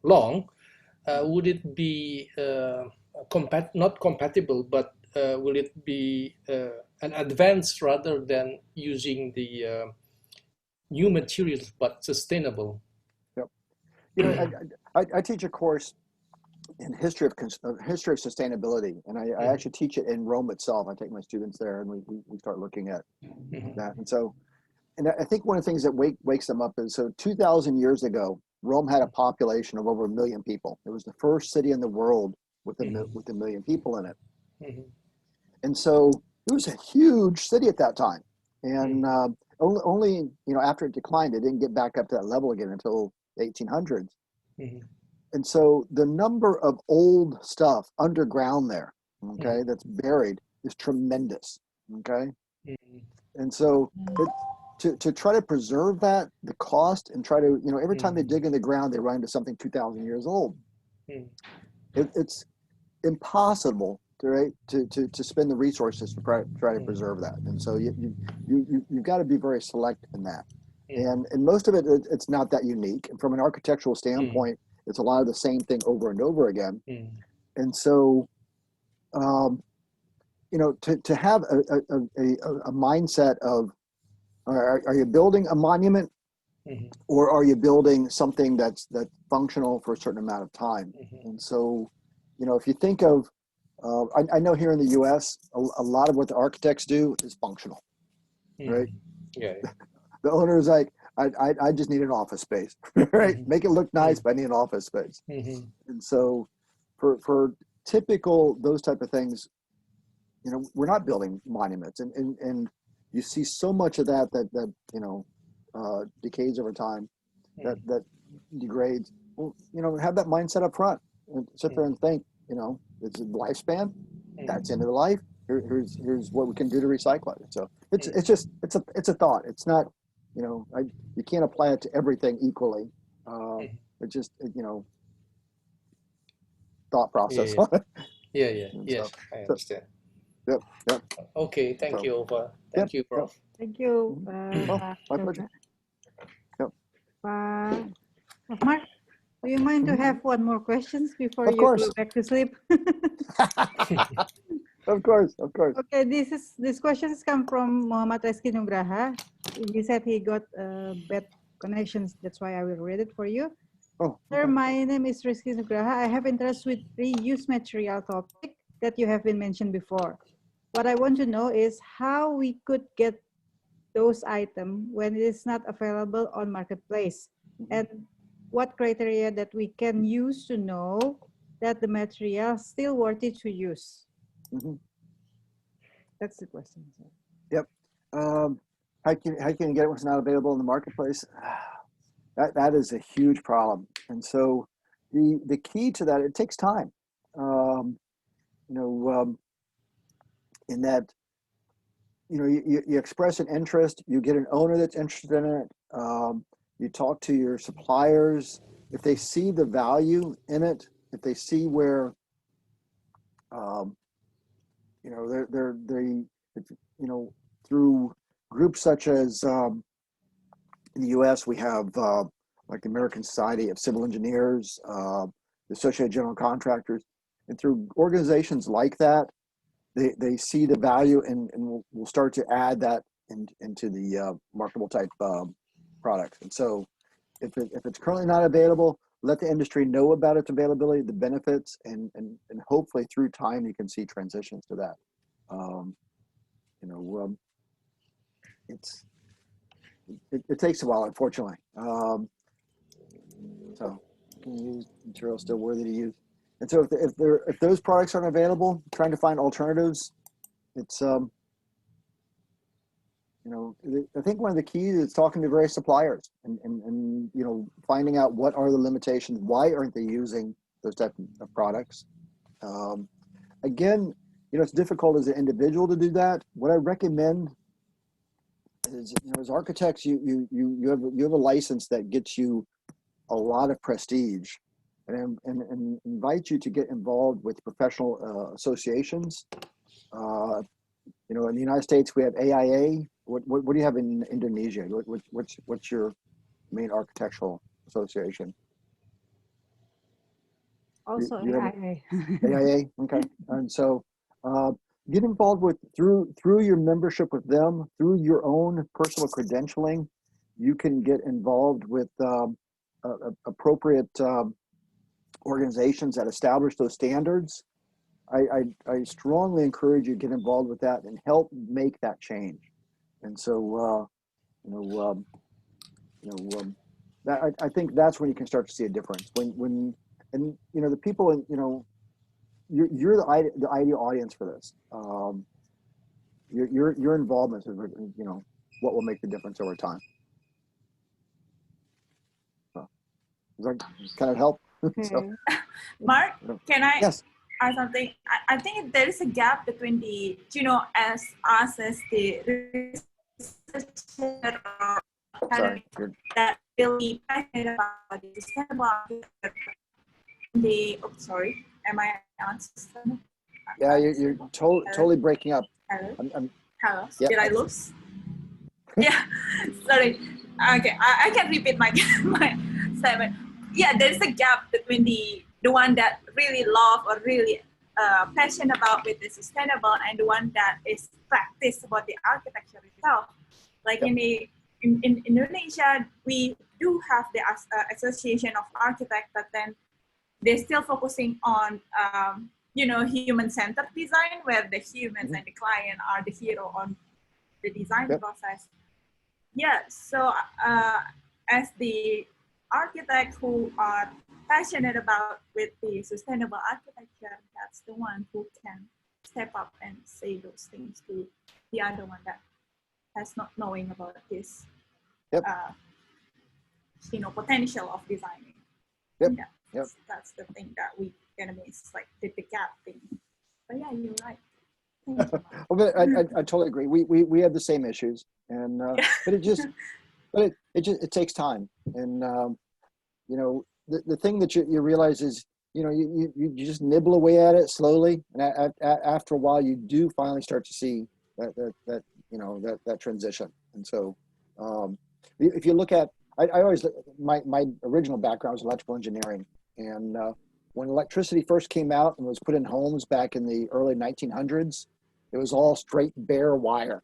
long, would it be not compatible, but will it be an advance rather than using the new materials but sustainable? Yep. You know, I teach a course in history of sustainability, and I actually teach it in Rome itself. I take my students there, and we start looking at that. And so, and I think one of the things that wakes them up is, so 2,000 years ago, Rome had a population of over 1 million people. It was the first city in the world with a million people in it. And so it was a huge city at that time. And only, you know, after it declined, it didn't get back up to that level again until the 1800s. And so the number of old stuff underground there, okay, that's buried is tremendous, okay? And so to try to preserve that, the cost, and try to, you know, every time they dig in the ground, they run into something 2,000 years old. It's impossible to spend the resources to try to preserve that. And so you've got to be very select in that. And most of it, it's not that unique. And from an architectural standpoint, it's a lot of the same thing over and over again. And so, you know, to have a mindset of, are you building a monument, or are you building something that's functional for a certain amount of time? And so, you know, if you think of, I know here in the U.S., a lot of what the architects do is functional, right? Yeah. The owner is like, I just need an office space, right? Make it look nice, but I need an office space. And so for typical, those type of things, you know, we're not building monuments, and you see so much of that you know, decays over time, that degrades. Well, you know, have that mindset up front and sit there and think, you know, it's a lifespan, that's into the life. Here's what we can do to recycle it. So it's a thought. It's not, you know, you can't apply it to everything equally. It's just, you know, thought process. Yes, I understand. Yep. Okay, thank you, Ova. Thank you, Prof. Thank you. My pleasure. Yep. Mark, do you mind to have one more questions before Of you course. go back to sleep? Of course, of course. Okay, this questions come from Muhammad Reski Nugraha. He said he got bad connections. That's why I will read it for you. Oh, Sir, okay. my name is Reski Nugraha. I have interest with reuse material topic that you have been mentioned before. What I want to know is how we could get those items when it is not available on marketplace, and what criteria that we can use to know that the material is still worthy to use. That's the question. Yep. How can you get it when it's not available in the marketplace? That is a huge problem. And so the key to that, it takes time. In that, you express an interest, you get an owner that's interested in it. You talk to your suppliers. If they see the value in it, if they see where, through groups such as in the U.S. we have like the American Society of Civil Engineers, the Associated General Contractors, and through organizations like that, they see the value and will start to add that into the marketable type products. And so if it's currently not available, let the industry know about its availability, the benefits, and hopefully through time you can see transitions to that. It takes a while, unfortunately. So can you use material still worthy to use? And so if those products aren't available, trying to find alternatives, it's I think one of the keys is talking to various suppliers and finding out what are the limitations, why aren't they using those type of products. Again, it's difficult as an individual to do that. What I recommend is, as architects, you have a license that gets you a lot of prestige, and invite you to get involved with professional associations. In the United States, we have AIA. What do you have in Indonesia? What's your main architectural association? Also AIA. AIA, okay. And so get involved with through your membership with them, through your own personal credentialing, you can get involved with appropriate organizations that establish those standards. I strongly encourage you to get involved with that and help make that change. And so, I think that's when you can start to see a difference. When the people, you're the ideal audience for this. Your involvement is, what will make the difference over time. So, does that kind of help? So, Mark, can I yes. add something? I think there is a gap between the, as us as the researcher that really passionate about the sustainable sorry, am I answering? Yeah, you're totally breaking up. Hello? Hello? Yep. Did I lose? Yeah, sorry. Okay, I can repeat my statement. Yeah, there's a gap between the one that really love or really passionate about with the sustainable and the one that is practice about the architecture itself. Like in Indonesia, we do have the Association of Architects, but then they're still focusing on human-centered design, where the humans and the client are the hero on the design process. Yeah, so as the architects who are passionate about with the sustainable architecture, that's the one who can step up and say those things to the other one that has not knowing about this potential of designing. That's the thing that we gonna miss, like the gap thing. But yeah, you're right. Thank you, Well, but I totally agree. We have the same issues, and but it takes time, and the thing that you realize is you just nibble away at it slowly, and after a while you do finally start to see that transition. And so if you look at, I always, my original background was electrical engineering, and when electricity first came out and was put in homes back in the early 1900s, it was all straight bare wire,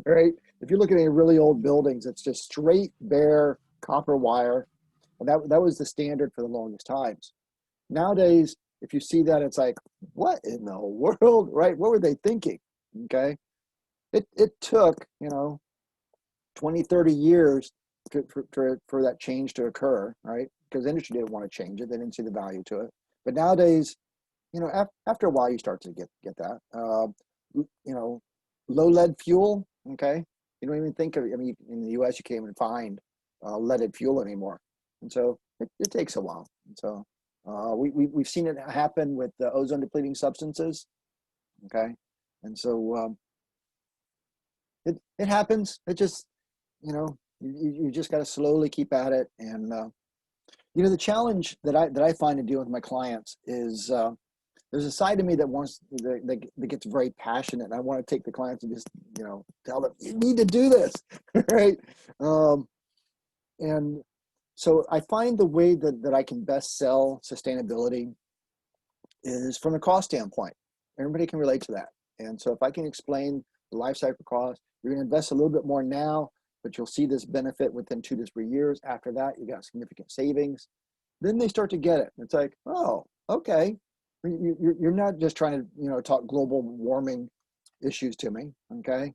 right? If you look at any really old buildings, it's just straight bare copper wire. And that was the standard for the longest times. Nowadays, if you see that, it's like, what in the world, right? What were they thinking? Okay. It took, 20, 30 years for that change to occur, right? Because the industry didn't want to change it. They didn't see the value to it. But nowadays, after a while, you start to get that. Low lead fuel, okay? You don't even think of, in the US, you can't even find leaded fuel anymore. And so it takes a while. And so we've seen it happen with the ozone depleting substances, okay? And so it happens. It just, you just got to slowly keep at it. And, the challenge that I find in dealing with my clients is there's a side of me that gets very passionate. And I want to take the clients and just, tell them, you need to do this, right? And so I find the way that I can best sell sustainability is from a cost standpoint. Everybody can relate to that. And so if I can explain the life cycle cost, you're going to invest a little bit more now, but you'll see this benefit within 2 to 3 years. After that, you got significant savings. Then they start to get it. It's like, oh, okay. You're not just trying to, talk global warming issues to me, okay?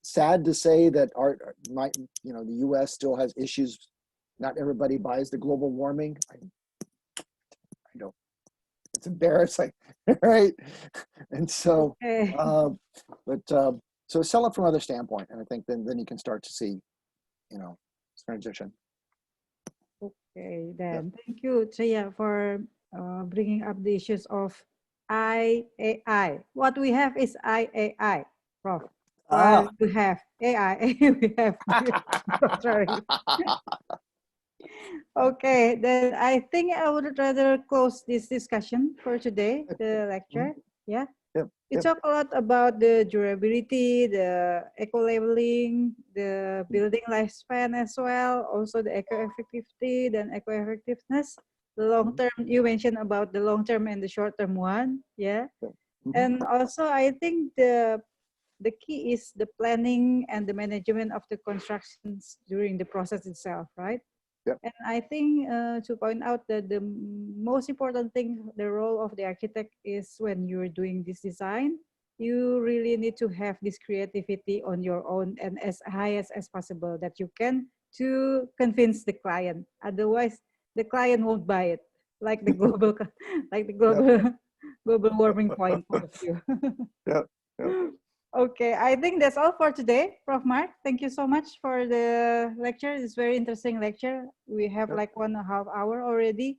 Sad to say that the U.S. still has issues. Not everybody buys the global warming. I don't. It's embarrassing, right? And so, so sell it from other standpoint, and I think then you can start to see, transition. Okay, then thank you, Tria, for bringing up the issues of IAI. What we have is IAI, Prof. While we have AI, we have. Sorry. Okay, then I think I would rather close this discussion for today, the lecture. Yeah. We talk a lot about the durability, the eco-labeling, the building lifespan as well, also the eco-effectivity, then eco-effectiveness. The long-term, you mentioned about the long-term and the short-term one, yeah. And also I think the key is the planning and the management of the constructions during the process itself, right? And I think to point out that the most important thing, the role of the architect is when you're doing this design, you really need to have this creativity on your own and as high as possible that you can to convince the client. Otherwise, the client won't buy it, like the global, global warming point of view. Okay, I think that's all for today, Prof. Mark. Thank you so much for the lecture. It's very interesting lecture. We have like 1.5 hours already.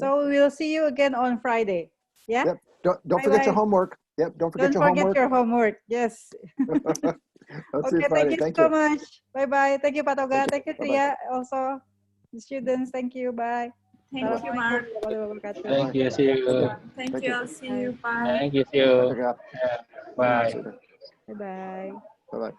So we'll see you again on Friday. Yeah. Don't forget your homework. Don't forget your homework. Yes. Okay, thank you so much. Bye-bye. Thank you, Pak Toga. Thank you, Tria. Also, the students. Thank you. Bye. Thank you, Mark. Thank you. See you. Thank you. See you. Bye. Thank you. See you. Bye. Bye-bye. Bye-bye.